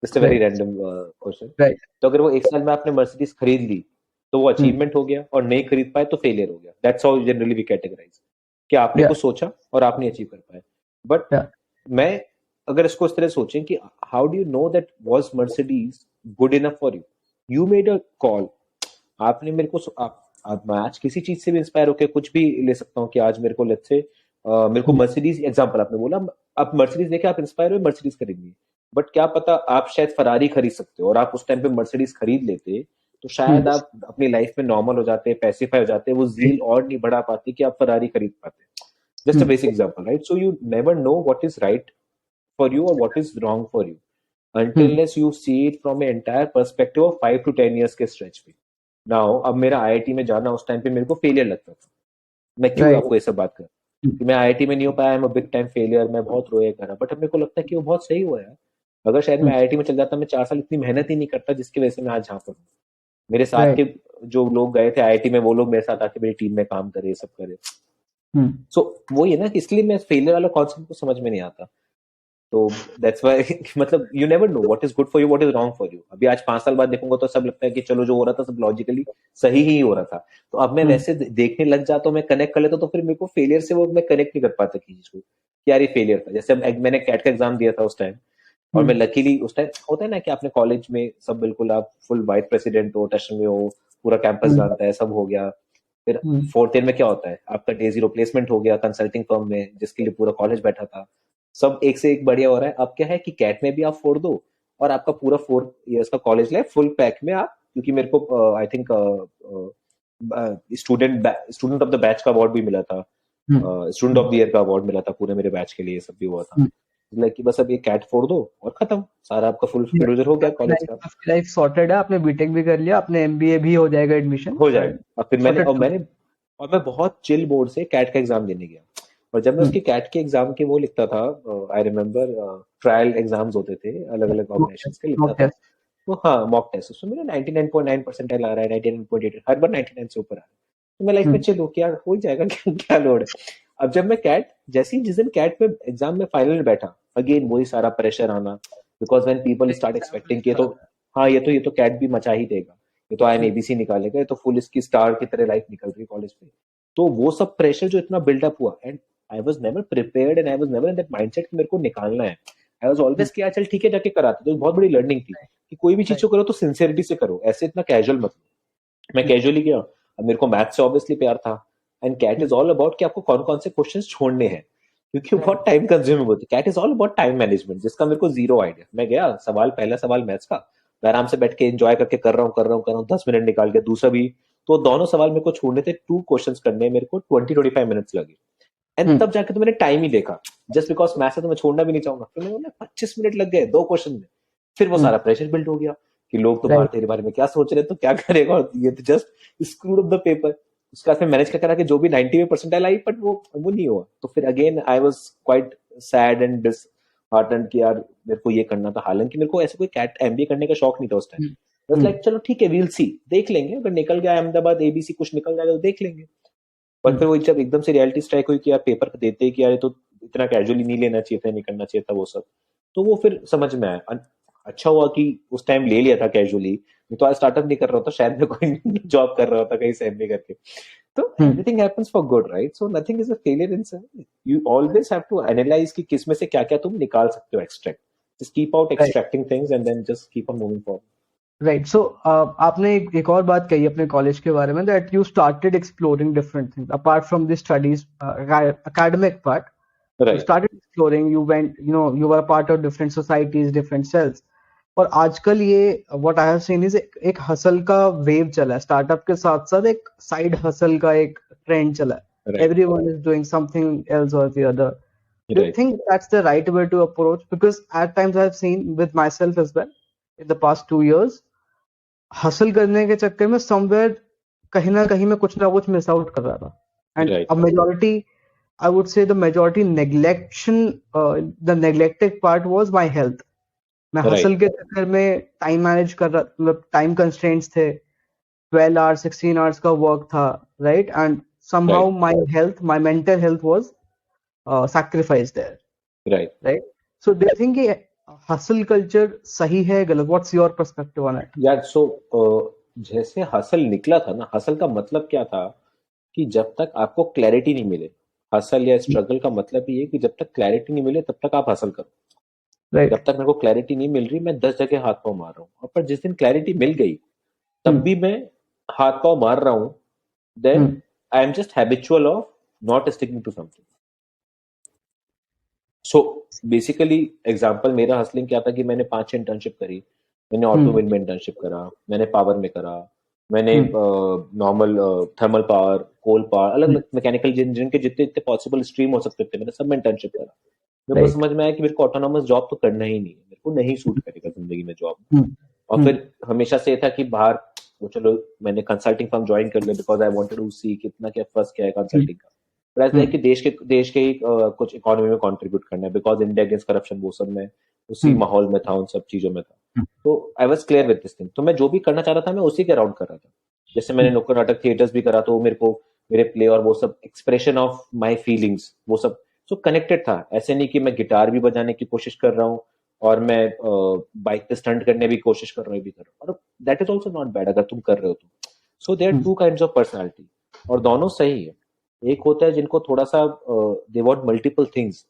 just a very Right, random question. right. तो अगर वो 1 साल में आपने मर्सिडीज खरीद ली तो वो Hmm. अचीवमेंट हो गया, और नहीं खरीद पाए तो फेलियर हो गया। That's how generally we categorise कि आपने Yeah, कुछ सोचा और आप नहीं अचीव कर पाए। But yeah. मैं अगर इसको इस तरह सोचें कि how do you know that was Mercedes good enough for you, you made a call. आपने मेरे को आप मैं आज किसी चीज से भी इंस्पायर होकर कुछ भी ले सकता हूँ कि आज मेरे को लेट्स से मेरे को Hmm. मर्सिडीज, एग्जांपल आपने बोला, आप मर्सिडीज देखे आप इंस्पायर हुए मर्सिडीज खरीदनी है। बट क्या पता आप शायद फरारी खरीद सकते हो, और आप उस टाइम पे मर्सिडीज खरीद लेते तो Hmm. शायद आप अपनी लाइफ में नॉर्मल हो जाते, पैसिफाई हो जाते, वो जील और नहीं बढ़ा पाते कि आप फरारी खरीद पाते। Just a Hmm. Basic example, right? So you never know what is right for you or what is wrong for you until Hmm. unless you see it from an entire perspective of 5 to 10 years के stretch पे। Now अब मेरा IIT में जाना उस time पे मेरे को फेलियर लगता था। मैं क्यों Right. आपको ये सब बात कर Hmm. कि मैं आईआईटी में नहीं हो पाया, I am a big time failure, मैं बहुत रोया करा। बट अब मेरे को लगता है कि वो बहुत सही हुआ यार। अगर शायद Hmm. मैं आईआईटी में चल जाता, मैं 4 साल इतनी मेहनत ही नहीं करता जिसकी वजह से मैं आज यहाँ पर हूँ। मेरे साथ Right. के जो लोग गए थे आईआईटी में, वो लोग मेरे साथ आके मेरी टीम में काम करे, सब करे। Hmm. सो वही है ना कि इसलिए मैं फेलियर वाला कॉन्सेप्ट को समझ में नहीं आता। तो दैट्स व्हाई मतलब you never know what is good for you, what is wrong for you. अभी आज 5 साल बाद देखूंगा तो सब लगता है कि चलो जो हो रहा था सब लॉजिकली सही ही हो रहा था। तो अब मैं Hmm. वैसे देखने लग जाता हूँ, मैं कनेक्ट कर लेता हूँ, तो फिर मेरे को फेलियर से वो मैं कनेक्ट नहीं कर पाता किसी चीज को कि यार ये फेलियर था। जैसे मैंने कैट का एग्जाम दिया था उस टाइम, और Hmm. मैं लकीली उस टाइम होता है ना कि आपने कॉलेज में सब बिल्कुल आप फुल वाइस प्रेसिडेंट हो, टशन में हो, पूरा कैंपस Hmm. जानता है, सब हो गया। फिर Hmm. फोर्थ ईयर में क्या होता है, आपका डे जीरो प्लेसमेंट हो गया कंसल्टिंग फर्म में, जिसके लिए पूरा कॉलेज बैठा था। सब एक से एक बढ़िया हो रहा है। अब क्या है कि कैट में भी आप फोड़ दो, और आपका पूरा 4 इयर्स का कॉलेज लाइफ फुल पैक में आप, क्योंकि मेरे को I think student of the batch का अवार्ड भी मिला था, Hmm. Student of the year का अवार्ड मिला था पूरे मेरे बैच के लिए, सब भी हुआ था। Hmm. लाइक कि बस अब ये कैट फोड़ दो और खत्म, सारा आपका फुल क्लोजर हो गया कॉलेज का, आपकी लाइफ सॉर्टेड है, आपने बीटेक भी कर लिया, आपने एमबीए भी हो जाएगा एडमिशन हो एंड जाएगा। और फिर सॉर्टेड। मैं बहुत चिल बोर्ड से कैट का एग्जाम देने गया, और जब मैं उसके कैट के एग्जाम के वो लिखता था, आई रिमेम्बर ट्रायल एग्जाम्स होते थे अलग अलग ऑर्गेनाइजेशंस के, लिखता मॉक था। टेस्ट। तो हाँ, मॉक टेस्ट, उसमें मेरा 99.9 परसेंटाइल आ रहा है, 99.8, हर बार 99 से ऊपर आ रहा है। तो मैं लाइफ में चिल हूँ कि यार हो ही जाएगा, क्या क्या लोड है। अब जब मैं कैट, जैसे ही जिस दिन कैट में एग्जाम में फाइनल में बैठा, अगेन वही सारा प्रेशर आना, because when people start exam expecting कि ये प्रेशर तो, आता है। हाँ ये तो कैट भी मचा ही देगा, ये तो आई एबीसी निकालेगा, ये तो फुल इसकी स्टार की तरह लाइफ निकल रही कॉलेज में। तो वो सब प्रेशर जो इतना बिल्डअप हुआ, and I was never prepared and I was never in that mindset कि मेरे को निकालना है। आई वाज ऑलवेज कि यार चल ठीक है, जाके कराते। तो एक बहुत बड़ी लर्निंग थी कि कोई भी चीज को राइट। करो तो सिंसियरिटी से करो, ऐसे इतना कैजुअल मत लो। मैं कैजुअली गया। अब मेरे को मैथ से ऑब्वियसली प्यार था, and CAT is all about कि आपको कौन कौन से क्वेश्चन छोड़ने हैं, क्योंकि वो बहुत राइट। टाइम कंज्यूमिंग होती है। CAT is all about time management, जिसका मेरे को जीरो आइडिया। मैं गया, सवाल, पहला सवाल मैथ्स का, मैं आराम से बैठ के एंजॉय करके कर रहा हूँ 10 मिनट निकाल के, दूसरा भी। तो दोनों सवाल मेरे को छोड़ने थे, 2 क्वेश्चंस करने मेरे को 20-25 मिनट्स लगे। एंड तब जाके तो मैंने टाइम ही देखा, जस्ट बिकॉज मैथ्स है तो मैं छोड़ना भी नहीं चाहूंगा। फिर मैंने बोला 25 मिनट लग गए 2 क्वेश्चन में। फिर वो सारा प्रेशर बिल्ड हो गया कि लोग तो बाहर राइट। तेरे बारे में क्या सोच रहे हैं, तो क्या करेगा, और ये तो just screwed of the paper. उसके बाद फिर मैनेज कर करा कि जो भी 90 में परसेंटाइल आई, बट वो नहीं हुआ। तो फिर again I was quite sad and disheartened कि यार मेरे को ये करना था। हालांकि मेरे को ऐसे कोई कैट एमबीए करने का शौक नहीं था उस टाइम। बस लाइक चलो ठीक है, वील सी, देख लेंगे, अगर निकल गया अहमदाबाद एबीसी कुछ निकल जाएगा तो देख लेंगे। पर फिर वो जब एकदम से रियलिटी स्ट्राइक हुई कि यार पेपर देते कि यार ये तो इतना कैजुअली नहीं लेना चाहिए था, नहीं करना चाहिए था वो सब, तो वो फिर समझ में आया। अच्छा हुआ कि उस टाइम ले लिया था कैजुअली, नहीं तो आज स्टार्टअप नहीं कर रहा होता शायद, मैं कोई जॉब कर रहा होता कहीं से एमबी करके। तो everything happens for good, right? So nothing is a failure in sum, you always have to analyse कि किस में से क्या क्या तुम निकाल सकते हो, extract, just keep out right. Extracting things and then just keep on moving forward. Right. So आपने एक और बात कही अपने कॉलेज के बारे में, that you started exploring different things apart from the studies academic part. You right, started exploring, you went, you were a part of different societies, different cells. और आजकल ये what I have seen is एक hustle का wave चला है, startup के साथ साथ एक साइड हसल का एक ट्रेंड चला है, right, everyone is doing something else or the other. Do you right, think that's the right way to approach? Because at times I've seen with myself as well in the past 2 years, hustle करने के चक्कर में somewhere कहीं ना कहीं मैं कुछ ना कुछ मिस आउट कर रहा था, and a right, majority, I would say the majority neglection, the neglected part was my health. मैं हसल राइट, के चक्कर में टाइम मैनेज कर रहा, मतलब टाइम कंस्ट्रेंट्स थे, 12 आवर्स 16 आवर्स का वर्क था, right, and somehow right, my health, my mental health was sacrificed there, right. right? So do you think ये हसल कल्चर सही है गलत? What's your perspective on it? यार सो जैसे हसल निकला था ना, हसल का मतलब क्या था कि जब तक आपको क्लैरिटी नहीं मिले, हसल या स्ट्रगल का मतलब ये है कि जब तक क्लैरिटी नहीं मिले तब तक आप हसल करो। Right. जब तक मेरे को क्लैरिटी नहीं मिल रही, मैं 10 जगह हाथ पांव मार रहा हूँ, और पर जिस दिन क्लैरिटी मिल गई तब Hmm. भी मैं हाथ पांव मार रहा हूँ, then Hmm. I am just habitual of not sticking to something. So basically example मेरा हसलिंग क्या था कि मैंने 5 इंटर्नशिप करी। मैंने Hmm. ऑटोमोबाइल में इंटर्नशिप करा, मैंने पावर में करा, मैंने Hmm. Normal thermal power, coal power, अलग Hmm. अलग मैकेनिकल इंजीनियरिंग के जितने जितने पॉसिबल स्ट्रीम हो सकते थे, मैंने सब में इंटर्नशिप करा। मेरे को Right. समझ में आया कि मेरे को ऑटोनॉमस जॉब तो करना ही नहीं है, मेरे को नहीं सूट करेगा जिंदगी में जॉब। Hmm. और Hmm. फिर हमेशा से ये था कि बाहर, वो चलो मैंने कंसल्टिंग फर्म ज्वाइन कर लिया बिकॉज आई वांटेड टू सी कितना क्या फर्स्ट क्या है Hmm. कंसल्टिंग का। पर ऐसा है Hmm. कि देश के ही कुछ इकोनॉमी में कंट्रीब्यूट करना है, बिकॉज इंडिया अगेंस्ट करप्शन वो सब में उसी Hmm. माहौल में था, उन सब चीजों में था। तो I was clear with this thing, तो मैं जो भी करना चाह रहा था मैं उसी के अराउंड कर रहा था। जैसे मैंने नुक्कड़ नाटक थिएटर्स भी करा, तो मेरे को मेरे प्ले और वो सब एक्सप्रेशन ऑफ माई फीलिंग्स वो सब सो कनेक्टेड था। ऐसे नहीं कि मैं गिटार भी बजाने की कोशिश कर रहा हूँ और मैं बाइक पे स्टंट करने की कोशिश कर रहा हूँ, भी कर रहा हूँ, और that is also not bad अगर तुम कर रहे हो तो। So there are Hmm. Two kinds of personality, और दोनों सही है। एक होता है जिनको थोड़ा सा they want multiple things,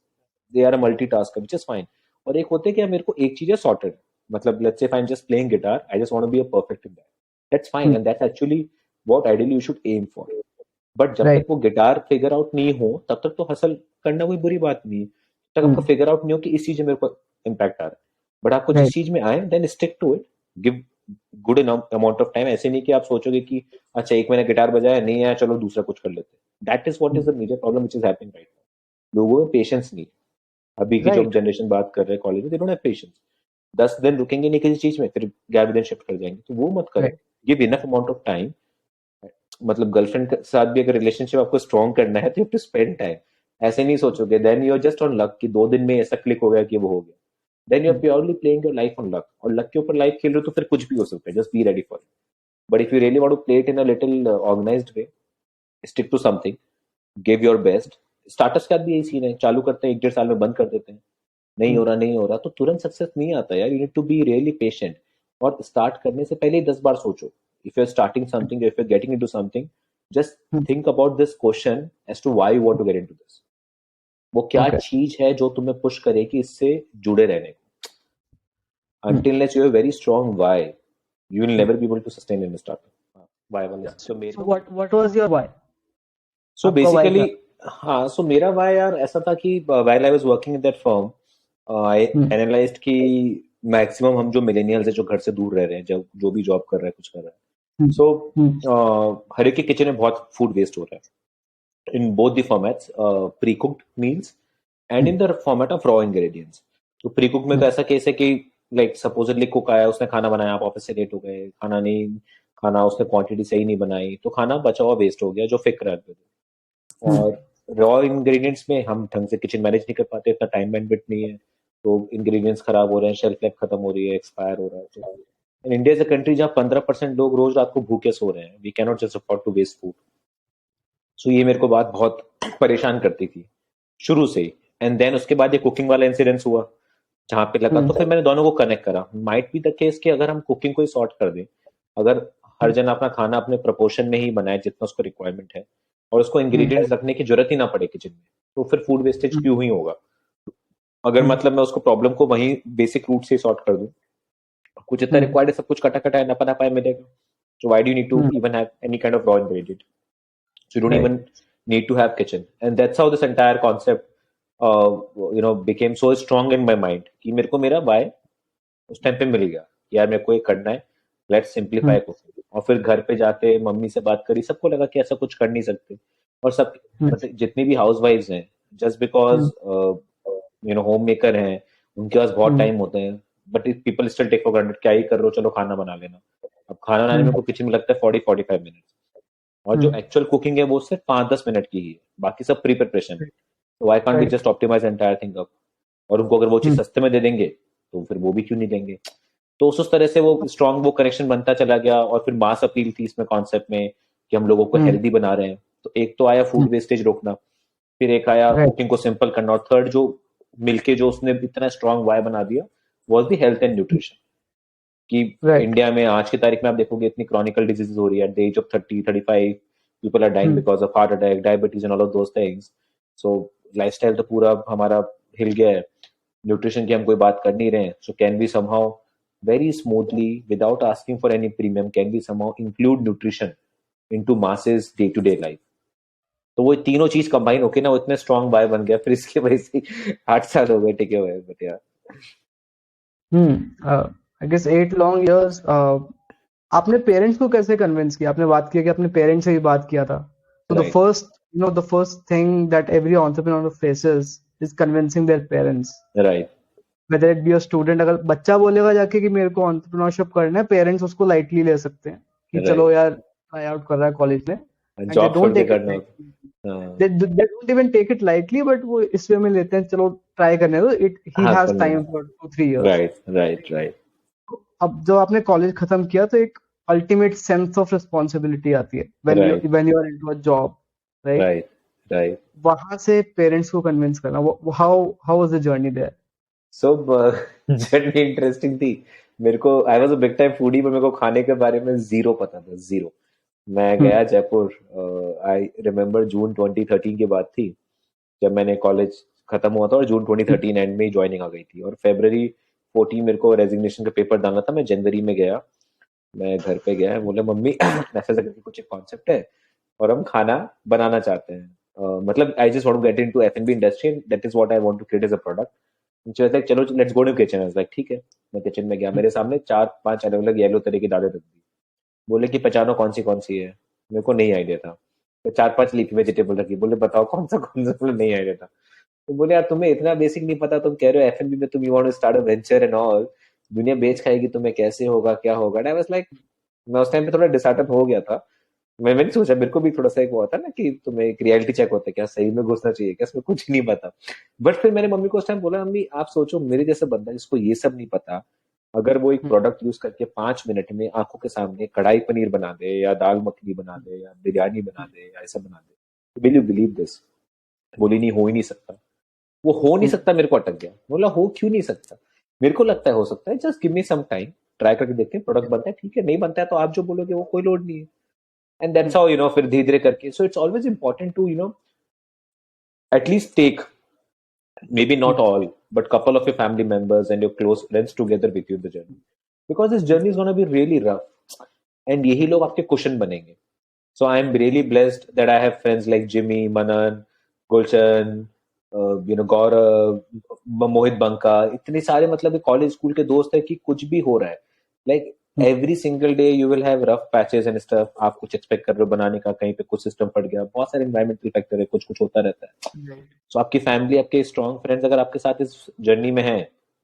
they are a multitasker which is fine. और एक होते हैं कि यार मेरे को एक चीज है सॉर्टेड, मतलब let's say if I am just playing guitar, I just want to be a perfect in that, that's fine, Hmm. And that's actually what ideally you should aim for. But जब तक Right. वो guitar figure out नहीं हो तब तक तो hustle करना कोई बुरी बात नहीं है, जब तक आपको Hmm. फिगर आउट नहीं हो कि इस चीज में मेरे को इम्पैक्ट आ रहा है। बट आपको Right. जिस चीज में आए then stick to it, give good amount of time. ऐसे नहीं कि आप सोचोगे कि अच्छा एक महीना गिटार बजाया नहीं आया चलो दूसरा कुछ कर लेते हैं। That is what Hmm. Is the major problem which is happening right now. लोगों में पेशेंस नहीं है। अभी की जो Right. जनरेशन बात कर रहे हैं कॉलेज में, दे डोंट हैव पेशेंस। 10 दिन रुकेंगे नहीं किसी चीज में, फिर 11वें दिन शिफ्ट कर जाएंगे, तो वो मत Right. करो। Give enough amount of time. मतलब गर्लफ्रेंड के साथ भी अगर रिलेशनशिप आपको स्ट्रॉन्ग करना है तो you have to spend time. ऐसे नहीं सोचोगे, then you are just on luck कि 2 दिन में ऐसा क्लिक हो गया कि वो हो गया, then you are purely playing your life on luck, और लक के ऊपर लाइफ खेल रहे हो तो फिर कुछ भी हो सकता है, just be ready for it. But if you really want to play it in a little organised way, stick to something, give your best. Starters का भी यही सीन है, चालू करते हैं 1 1.5 साल में बंद कर देते हैं, नहीं हो रहा नहीं हो रहा, तो तुरंत सक्सेस नहीं आता यार, you need to be really patient. और स्टार्ट करने से पहले ही 10 बार सोचो, if you are starting something, if you are getting into something, just think about this question as to why you want to get into this. वो क्या okay चीज है जो तुम्हें पुश करेगी इससे जुड़े रहने को। until unless you have a very strong why, you will never be able to sustain in a startup। why वाले तो मेरे, so what was your why? So आपका व्हाई बेसिकली, क्या? हाँ, सो मेरा वाई यार ऐसा था कि while I was working in that firm, I hmm analysed कि मैक्सिमम हम जो मिलेनियल्स है जो घर से दूर रह रहे हैं, जब जो भी जॉब कर रहा है कुछ कर रहा है, हम्म सो हम्म हर एक के किचन में बहुत फूड वेस्ट हो रहा है, in both the formats, pre cooked meals and in the format of raw ingredients. तो प्री कुक में तो ऐसा केस है कि लाइक सपोजिटली कुक आया, उसने खाना बनाया, आप ऑफिस से लेट हो गए, खाना नहीं, खाना उसने क्वांटिटी सही नहीं बनाई, तो खाना बचा हुआ वेस्ट हो गया जो फेंक रहा है। हम्म और रॉ इंग्रेडिएंट्स में हम ढंग से किचन मैनेज नहीं कर पाते, इतना टाइम बैंडविड्थ नहीं है, तो इंग्रेडिएंट्स खराब हो रहे हैं, शेल्फ लाइफ खत्म हो रही है, एक्सपायर हो रहा है। तो इंडिया इज अ कंट्री जहाँ 15% लोग रोज रात को भूखे सो रहे हैं, we can not just afford to waste food. So ये मेरे को बात बहुत परेशान करती थी शुरू से ही। एंड देन उसके बाद ये कुकिंग वाला इंसिडेंस हुआ जहाँ पे लगा, तो फिर मैंने दोनों को कनेक्ट करा। माइट बी द केस कि अगर हम कुकिंग को ही सॉर्ट कर दें, अगर हर जन अपना खाना अपने प्रपोर्शन में ही बनाए जितना उसको रिक्वायरमेंट है, और उसको इंग्रेडिएंट्स रखने की जरूरत ही ना पड़े किचन में, तो फिर फूड वेस्टेज क्यों ही होगा। अगर मतलब मैं उसको प्रॉब्लम को वहीं बेसिक रूट से सॉर्ट कर दूं, कुछ इतना रिक्वायर्ड है, सब कुछ कटा कटा है, नपा नपाया मिलेगा, so why do you need to even have any kind of raw ingredient? So you don't right even need to have kitchen, and that's how this entire concept became so strong in my mind कि मेरे को मेरा why उस time पे मिल गया, यार मेरे को ये करना है, लेट्स सिंप्लीफाई कुकिंग। और फिर घर पे जाके मम्मी से बात करी, सबको लगा कि ऐसा कुछ कर नहीं सकते, और सब मतलब जितनी भी हाउस वाइफ्स हैं, जस्ट बिकॉज होम मेकर हैं, उनके पास बहुत टाइम होते हैं, but people still take for granted, क्या ही कर रहे हो, चलो खाना बना लेना। अब खाना बनाने में को किचन में लगता है 40-45 मिनट, और जो एक्चुअल कुकिंग है वो सिर्फ 5-10 मिनट की ही है, बाकी सब प्री प्रिपरेशन है। तो why can't we right just optimise entire thing up, और उनको अगर वो चीज सस्ते में दे देंगे तो फिर वो भी क्यों नहीं लेंगे। तो उस तरह से वो स्ट्रॉन्ग वो कनेक्शन बनता चला गया, और फिर मास अपील थी इसमें कॉन्सेप्ट में कि हम लोगों को हेल्दी बना रहे हैं। तो एक तो आया फूड वेस्टेज रोकना, फिर एक आया राइट कुकिंग को सिंपल करना, और थर्ड जो मिलके जो उसने इतना स्ट्रॉन्ग वाई बना दिया was the health and nutrition. कि राइट इंडिया में आज की तारीख में आप देखोगे इतनी क्रॉनिकल डिजीजेस हो रही है, at the age of 30-35 people are dying because of heart attack, diabetes and all of those things. So lifestyle तो पूरा हमारा हिल गया है, न्यूट्रिशन की हम कोई बात कर नहीं रहे हैं। So can we somehow very smoothly without asking for any premium, can we somehow include nutrition into masses day to day life? तो वो तीनों चीज कंबाइन होके ना वो इतने स्ट्रॉन्ग बाय बन गया, फिर इसकी वजह से 8 साल हो गए टिके हुए, बट यार। I guess 8 long years। आपने पेरेंट्स को कैसे कन्विंस किया? आपने बात किया कि अपने पेरेंट्स से ही बात किया था, तो right the first thing that every entrepreneur faces is convincing their parents. Right whether it be a student, अगर बच्चा बोलेगा जाके कि मेरे को एंटरप्रेन्योरशिप करना है, पेरेंट्स उसको लाइटली ले सकते हैं कि चलो राइट, यार ट्राई आउट कर रहा है कॉलेज में, एंड दे जॉब छोड़ डोंट के टेक इट करना होता। लाइटली। हाँ they don't even take it lightly, but वो इस वे में लेते हैं, चलो ट्राई करने दो, इट ही हाँ, हैज करने टाइम दो। For 2-3 years। Right right right अब जब आपने कॉलेज खत्म किया तो एक अल्टीमेट सेंस ऑफ रिस्पॉन्सिबिलिटी आती है right when you are into a job, right? Right right. वहां से पेरेंट्स को कन्विंस करना, how how was the journey there? So journey interesting थी। मेरे को, I was a big time foodie, पर मेरे को खाने के बारे में जीरो पता था, जीरो। मैं गया जयपुर, आई रिमेम्बर जून 2013 की बात थी, जब मैंने कॉलेज खत्म हुआ था, और जून 2013 एंड में ज्वाइनिंग आ गई थी, और फरवरी 14 मेरे को रेजिग्नेशन का पेपर डालना था। मैं जनवरी में गया, मैं घर पे गया, बोले मम्मी ऐसा ऐसा करके कुछ एक कॉन्सेप्ट है, और हम खाना बनाना चाहते हैं, मतलब I just want to get into FNB industry, that is what I want to create as a product. Like चलो let's go to kitchen. I was like ठीक है। मैं किचन में गया, मेरे सामने 4-5 अलग अलग येलो तरह की दालें रख दी, बोले कि पहचानो कौन सी है। मेरे को नहीं आइडिया था, तो 4-5 लीफी वेजिटेबल रखी, बोले बताओ कौन सा, बोले नहीं आइडिया था। तो बोले यार तुम्हें इतना बेसिक नहीं पता, तुम कह रहे हो एफएनबी में तुम you want to start a venture and all, दुनिया बेच खाएगी तुम्हें, कैसे होगा क्या होगा। आई वाज लाइक, मैं उस टाइम पे थोड़ा डिसहार्टन हो गया था, मैंने सोचा, मेरे को भी थोड़ा सा एक वो होता है ना कि तुम्हें एक रियलिटी चेक होता है, क्या सही में घुसना चाहिए क्या, इसमें कुछ नहीं पता। बट फिर मैंने मम्मी को उस टाइम बोला, मम्मी आप सोचो मेरे जैसा बंदा जिसको ये सब नहीं पता, अगर वो एक प्रोडक्ट यूज करके 5 मिनट में आंखों के सामने कढ़ाई पनीर बना दे या दाल मखनी बना दे या बिरयानी बना दे या ऐसा बना दे, विल यू बिलीव दिस? बोली नहीं, हो ही नहीं सकता। वो हो नहीं सकता, मेरे को अटक गया। बोला हो क्यों नहीं सकता? मेरे को लगता है हो सकता है, just give me some time, try करके देखते हैं, प्रोडक्ट बनता है ठीक है, नहीं बनता है तो आप जो बोलोगे वो कोई लोड नहीं है। एंड दैट्स हाउ फिर धीरे धीरे करके, so it's always important to at least take, maybe not all, but couple of your family members and your close friends together with you in the journey, because this journey is going to be really rough, and यही लोग आपके cushion बनेंगे. So I am really blessed that I have friends like Jimmy, Manan, Gulshan, Gaurav, Mohit Banka, इतने सारे मतलब college school के दोस्त है कि कुछ भी हो रहा है, like every single day you will have rough patches and stuff. आप कुछ एक्सपेक्ट कर रहे हो बनाने का, कहीं पे कुछ सिस्टम फट गया, बहुत सारे एनवायरमेंटल फैक्टर है, कुछ कुछ होता रहता है. सो आपकी फैमिली, आपके स्ट्रॉन्ग फ्रेंड्स अगर आपके साथ इस जर्नी में है,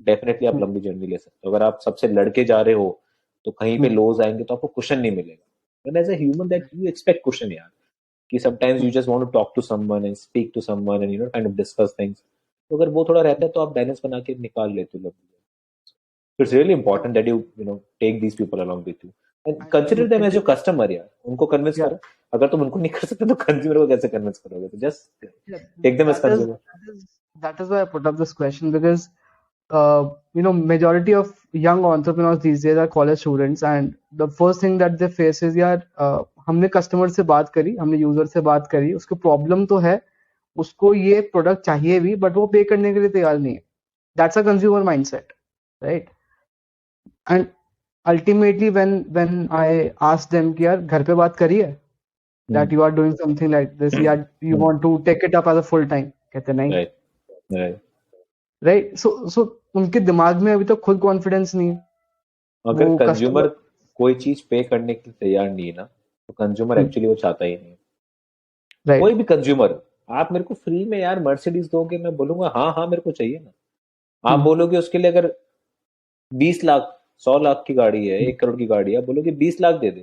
डेफिनेटली आप लंबी जर्नी ले सकते हो. अगर आप सबसे लड़के जा रहे हो तो कहीं पे लोज आएंगे तो आपको कुशन नहीं मिलेगा. And as a human that you expect cushion, यार, कि sometimes you just want to talk to someone and speak to someone and kind of discuss things. तो अगर वो थोड़ा रहता है तो आप बैलेंस बना के निकाल लेते हो. So it's really important that you take these people along with you and consider them as your customer, यार. उनको कन्विंस करो. अगर तुम उनको नहीं कर सकते तो कंज्यूमर को कैसे कन्विंस करोगे? तो just take them as consumer. That is why I put up this question, because majority of young entrepreneurs these days are college students, and the first thing that they face is, यार हमने customer से बात करी, हमने user से बात करी, उसको प्रॉब्लम तो है, उसको ये प्रोडक्ट चाहिए भी, बट वो पे करने के लिए तैयार नहीं है. That's a consumer mindset, right? And ultimately when I ask them कि यार घर पे बात करी है, that you are doing something like this, या you want to take it up as a full time, कहते नहीं, राइट? सो उनके दिमाग में अभी तो खुद कॉन्फिडेंस नहीं है. अगर कंज्यूमर कोई चीज पे करने के लिए तैयार नहीं है ना, तो कंज्यूमर एक्चुअली वो चाहता ही नहीं. right. कोई भी कंज्यूमर, आप मेरे को फ्री में यार मर्सिडीज दोगे, मैं बोलूंगा हाँ हाँ मेरे को चाहिए ना. आप बोलोगे उसके लिए अगर 20 लाख 100 लाख की गाड़ी है, 1 करोड़ की गाड़ी है, बोलोगे 20 लाख दे दे,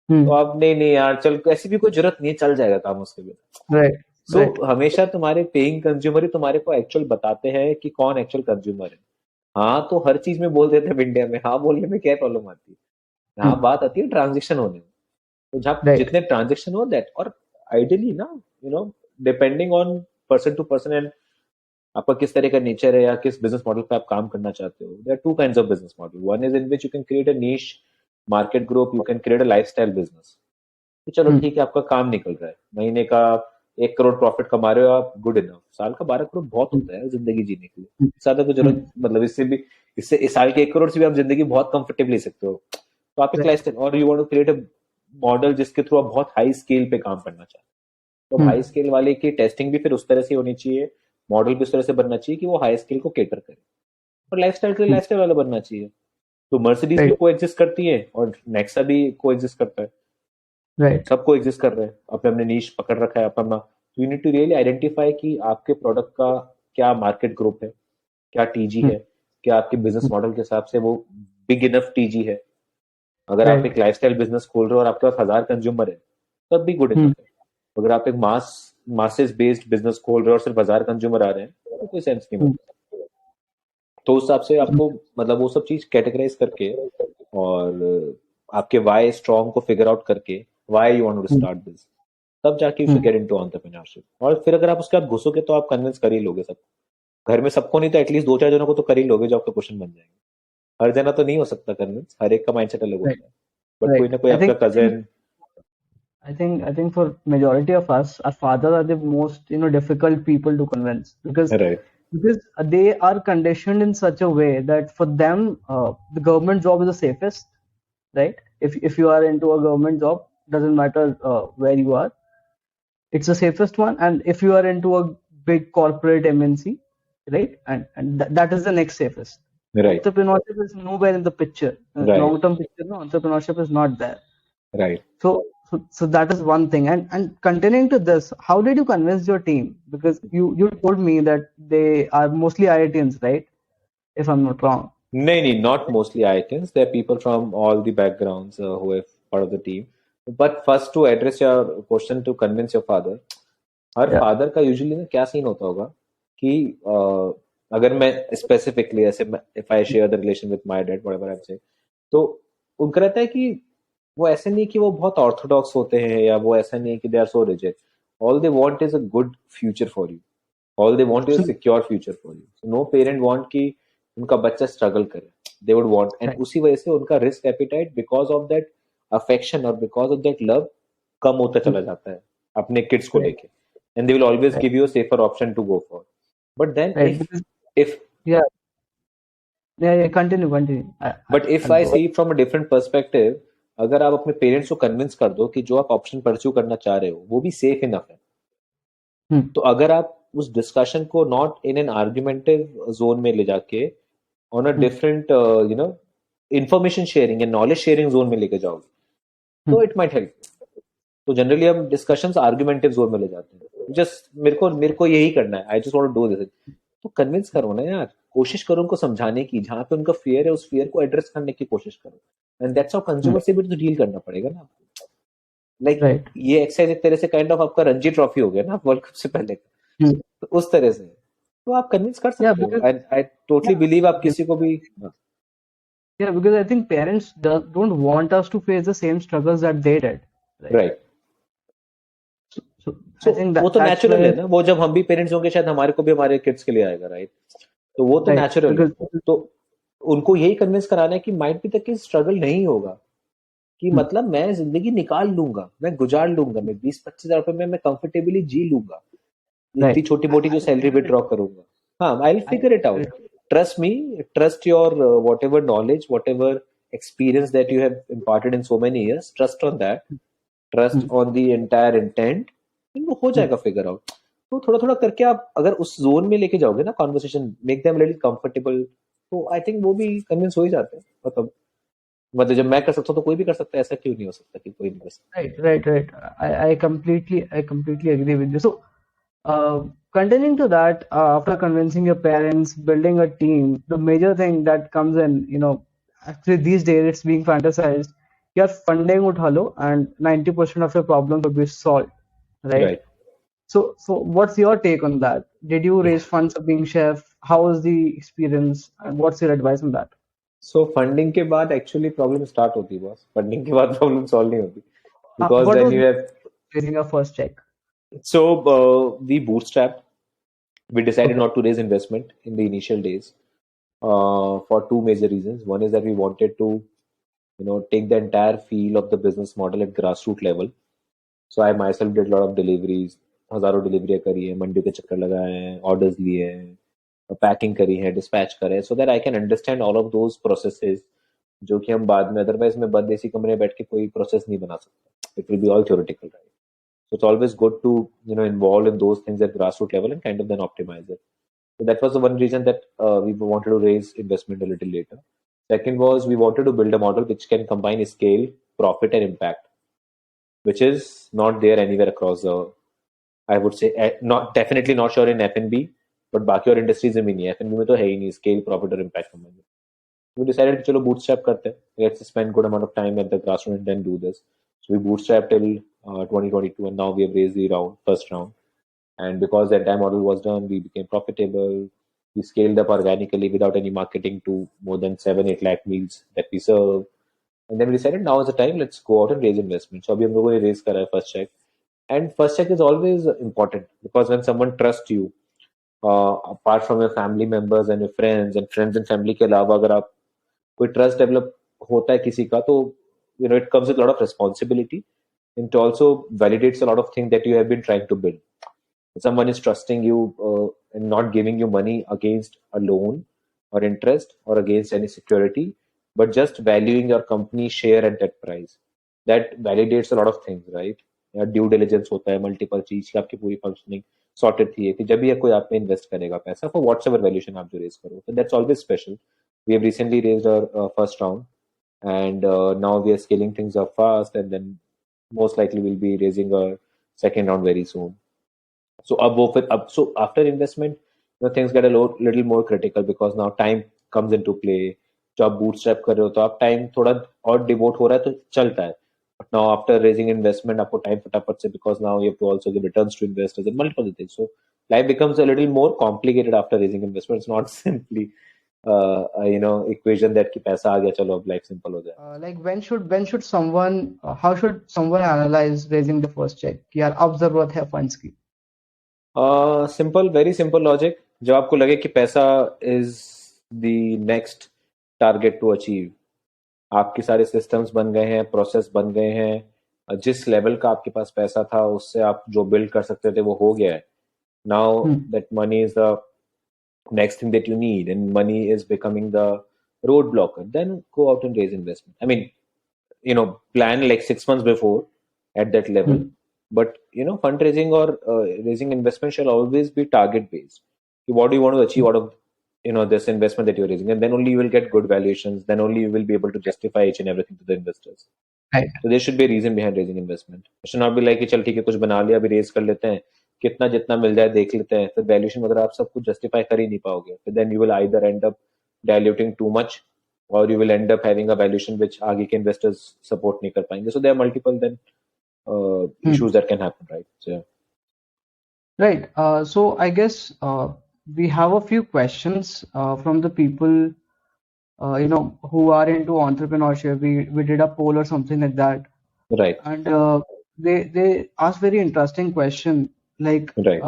तो आप नहीं नहीं यार चल, ऐसी भी कोई जरूरत नहीं है, चल जाएगा काम उसके बिना. राइट. सो हमेशा तुम्हारे पेइंग कंज्यूमर ही तुम्हारे को एक्चुअल बताते हैं कि कौन एक्चुअल कंज्यूमर है. हाँ तो हर चीज में बोल देते हैं इंडिया में, हाँ बोलने में क्या प्रॉब्लम आती है? हाँ बात आती है ट्रांजेक्शन होने में. तो जहाँ जितने ट्रांजेक्शन हो दैट, और आइडियली ना depending on person to person and आपका किस तरह का नेचर है या किस बिजनेस मॉडल पे आप काम करना चाहते हो. There are two kinds of business model. One is in which you can create a niche market group, you can create a lifestyle business. तो चलो ठीक है, आपका काम निकल रहा है, महीने का 1 करोड़ प्रॉफिट कमा रहे हो आप, गुड इनफ. साल का 12 करोड़ बहुत होता है जिंदगी जीने के लिए, ज्यादा तो जरूरत, मतलब इससे भी, इससे इस साल के 1 करोड़ से भी आप जिंदगी बहुत कंफर्टेबली ले सकते हो. तो आप एक लाइफस्टाइल, और you want to create a model जिसके थ्रू आप बहुत हाई स्केल पे काम करना चाहते हो. तो हाई स्केल वाले की टेस्टिंग भी फिर उस तरह से होनी चाहिए, मॉडल भी उस तरह से बनना चाहिए कि वो हाई स्केल को केटर करे, और लाइफस्टाइल के लिए लाइफस्टाइल वाला बनना चाहिए. तो मर्सिडीज भी को एग्जिस्ट करती है और नेक्सा भी को एग्जिस्ट करता है. राइट. सबको एग्जिस्ट कर रहे हैं, अपने अपने नीश पकड़ रखा है अपना. तो you need to really identify कि आपके प्रोडक्ट का क्या मार्केट ग्रुप है, क्या टीजी है, क्या आपके बिजनेस मॉडल के हिसाब से वो बिग इनफ टीजी है. अगर आप एक लाइफस्टाइल बिजनेस खोल रहे हो और आपके पास 1000 कंज्यूमर है, तब भी गुड इनफ है. अगर आप एक मासेस बेस्ड बिजनेस खोल रहे हो और सिर्फ 1000 कंज्यूमर आ रहे हैं, तो कोई सेंस नहीं बनता. तो उस हिसाब से आपको मतलब वो सब चीज कैटेगराइज करके और आपके वाई स्ट्रॉन्ग को फिगर आउट करके, why you want to start this, तब जाके you should get into entrepreneurship. और फिर अगर आप उसके बाद घुसोगे तो आप कन्विंस कर ही लोगे सबको. घर में सबको नहीं तो एटलीस्ट 2-4 जनों को तो कर ही लोगे जो आपका क्वेश्चन बन जाएंगे. हर जना तो नहीं हो सकता कन्विंस, हर एक का माइंडसेट अलग होता है, बट कोई ना कोई आपका cousin. I think for majority of us, our fathers are the most difficult people to convince, because they are conditioned in such a way that for them the government job is the safest, right? If you are into a government job, doesn't matter where you are, it's the safest one. And if you are into a big corporate MNC, right, and that is the next safest. Right. Entrepreneurship is nowhere in the picture. Right. Long-term picture, no, entrepreneurship is not there. Right. So that is one thing. And continuing to this, how did you convince your team? Because you told me that they are mostly IITians, right? If I'm not wrong. No, not mostly IITians. There are people from all the backgrounds who are part of the team. But first to address your question to convince your father, her Yeah. Father का usually ना क्या scene होता होगा कि अगर मैं specifically ऐसे if I share the relation with my dad whatever I से, तो उनका रहता है कि वो ऐसे नहीं कि वो बहुत ऑर्थोडॉक्स होते हैं या वो ऐसा नहीं है कि they are so rigid. All they want is a good future for you. All they want is a Absolutely. Secure future for you. No parent want कि उनका बच्चा स्ट्रगल करे. They would want, and Right. उसी वजह से उनका risk appetite because of that affection और because of that love कम होता Hmm. चला जाता है अपने किड्स को Right. लेके. And they will always Right. give you a safer option to go for. But then Right. Because if yeah, yeah, yeah. Continue, continue. but if I'll I go. see from a different perspective, अगर आप अपने parents को convince कर दो कि जो आप option pursue करना चाह रहे हो वो भी सेफ इनफ है, Hmm. तो अगर आप उस डिस्कशन को नॉट इन एन आर्ग्यूमेंटिव जोन में ले जाके on a Hmm. Different information sharing या नॉलेज शेयरिंग जोन में लेके जाओगे, Hmm. तो इट माइट हेल्प. तो जनरली हम डिस्कशंस आर्गुमेंटिव जोन में ले जाते हैं. जस्ट मेरे को यही करना है, I just want to do this. तो कन्विंस करो ना यार, कोशिश करो उनको समझाने की, जहां पे उनका फियर है उस फियर को एड्रेस करने की कोशिश करो. And that's how Hmm. Consumer से भी तो डील करना पड़ेगा ना आपको. Like Right. ये एक्सरसाइज एक तरह से काइंड ऑफ आपका रणजी ट्रॉफी हो गया ना वर्ल्ड कप से पहले का. Hmm. तो उस तरह से तो आप कन्विंस कर Yeah, सकते हो. because I I totally yeah, believe आप because किसी को भी. yeah, because I think parents don't want us to face the same struggles that they did, right? Right. So so I think वो that तो that's natural है where ना, वो जब हम भी पेरेंट्स होंगे शायद हमारे को भी हमारे किड्स के लिए आएगा, राइट. तो वो तो right नेचुरल है. because तो उनको यही कन्विंस कराना है कि माइट बी तक कि स्ट्रगल नहीं होगा, कि hmm, मतलब मैं जिंदगी निकाल लूंगा, मैं गुजार लूंगा, मैं 20-25 हजार रुपए में मैं कंफर्टेबली जी लूंगा, इतनी right. छोटी मोटी जो I'll salary figure it withdraw out. करूंगा. हाँ, I will I'll figure it figure out. it out. Trust me, trust your what ever knowledge, what ever experience that you have imparted in so many years, trust on that, trust Hmm, on the entire intent. वो हो hmm. जाएगा figure out. तो थोड़ा थोड़ा करके आप अगर उस जोन में लेके जाओगे ना conversation, make them little comfortable, तो आई थिंक वो भी कन्विंस हो ही जाते हैं. मतलब जब मैं कर सकता हूँ तो कोई भी कर सकता है, ऐसा क्यों नहीं हो सकता कि कोई नहीं कर सकता. Right, right, right. I completely agree with you. So, continuing to that, after convincing your parents, building a team, the major thing that comes in, actually these days it's being fantasized. Your funding would hello, and 90% of your problems would be solved, right? Right. So what's your take on that? Did you raise funds for being chef? How was the experience, and what's your advice on that? So funding के बाद actually problem start होती है boss. Funding के बाद problem solve नहीं होती, because What then was you have. raising your first check? So we bootstrapped. We decided Okay. not to raise investment in the initial days for two major reasons. One is that we wanted to, take the entire feel of the business model at grassroots level. So I myself did a lot of deliveries. हजारों डिलीवरियां करी है, मंडी के चक्कर लगाए हैं, orders लिए हैं, packing करी है, डिस्पैच करे, so that I can understand all of those processes, जो कि हम बाद में अदरवाइज में बंद एसी कमरे में बैठ के कोई प्रोसेस नहीं बना सकता. It will be all theoretical, right. So it's always good to involve in those things at grassroots level and kind of then optimize it. So that was the one reason that we wanted to raise investment a little later. Second was we wanted to build a model which can combine scale, profit, and impact, which is not there anywhere across the. I would say not definitely not sure in FnB, but बाकी और industries में नहीं है. FnB में तो है ही नहीं scale, profit और impact combined. We decided कि चलो bootstrap करते हैं. Let's spend good amount of time at the grassroots and then do this. So we bootstrapped till 2022, and now we have raised the first round. And because the entire model was done, we became profitable. We scaled up organically without any marketing to more than 7-8 lakh meals that we serve. And then we decided now is the time, let's go out and raise investment. So अभी हम लोगों ने raise करा है first check. And first check is always important because when someone trusts you, apart from your family members and your friends and family के अलावा अगर आप कोई ट्रस्ट डेवलप होता है किसी का, तो it comes with a lot of responsibility. It also validates a lot of things that you have been trying to build. Someone is trusting you and not giving you money against a loan or interest or against any security, but just valuing your company share at that price. That validates a lot of things, right? या due diligence होता है multiple चीज की, आपकी पूरी functioning sorted थी कि जब भी कोई आप पे इन्वेस्ट करेगा पैसा फॉर व्हाट्स एवर वैल्यूएशन आप जो रेज करो, तो that's always special. We have recently raised our first round, and now we are scaling things up fast, and then most likely we'll be raising a second round very soon. So so after investment, things get a little more critical because now time comes into play. जब आप bootstrap कर रहे हो तो आप time थोड़ा और devote हो रहा है तो चलता है. But now after raising investment, आपको time फटाफट से, because now you have to also give returns to investors and multiple other things. So life becomes a little more complicated after raising investment. It's not simply equation that कि पैसा आ गया चलो अब life simple हो जाए. Like when should someone how should someone analyze raising the first check कि यार अब जरूरत है funds की. Simple, very simple logic. जब आपको लगे कि पैसा is the next target to achieve, आपके सारे सिस्टम्स बन गए हैं, प्रोसेस बन गए हैं, जिस लेवल का आपके पास पैसा था उससे आप जो बिल्ड कर सकते थे वो हो गया है. Now that money is the next thing that you need and money is becoming the roadblocker, then go out and raise investment. I mean, plan like 6 months before at that level. But fundraising or raising investment shall always be target based. What do you want to achieve out of this investment that you're raising, and then only you will get good valuations, then only you will be able to justify each and everything to the investors. Right. So there should be a reason behind raising investment. It should not be like कि चल ठीक है कुछ बना लिया अभी raise कर लेते हैं, कितना जितना मिल जाए देख लेते हैं, फिर वैल्यूएशन वगैरह आप सब कुछ जस्टिफाई कर ही नहीं पाओगे. फिर then you will either end up diluting too much or you will end up having a valuation which आगे के investors support नहीं कर पाएंगे. So there are multiple then issues that can happen, right? So yeah. Right. So I guess we have a few questions from the people who are into entrepreneurship. We did a poll or something like that, Right. and they asked very interesting question like Right.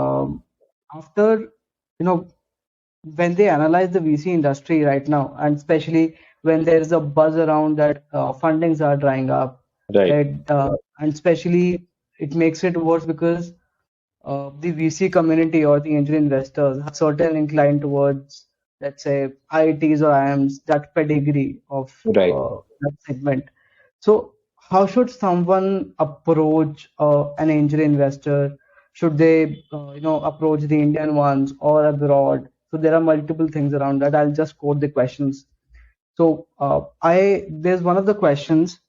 after when they analyze the VC industry right now, and especially when there is a buzz around that fundings are drying up, Right. and especially it makes it worse because the VC community or the angel investors have certain inclined towards, let's say, IITs or IIMs, that pedigree of Right. that segment. So, how should someone approach an angel investor? Should they, approach the Indian ones or abroad? So there are multiple things around that. I'll just quote the questions. So, there's one of the questions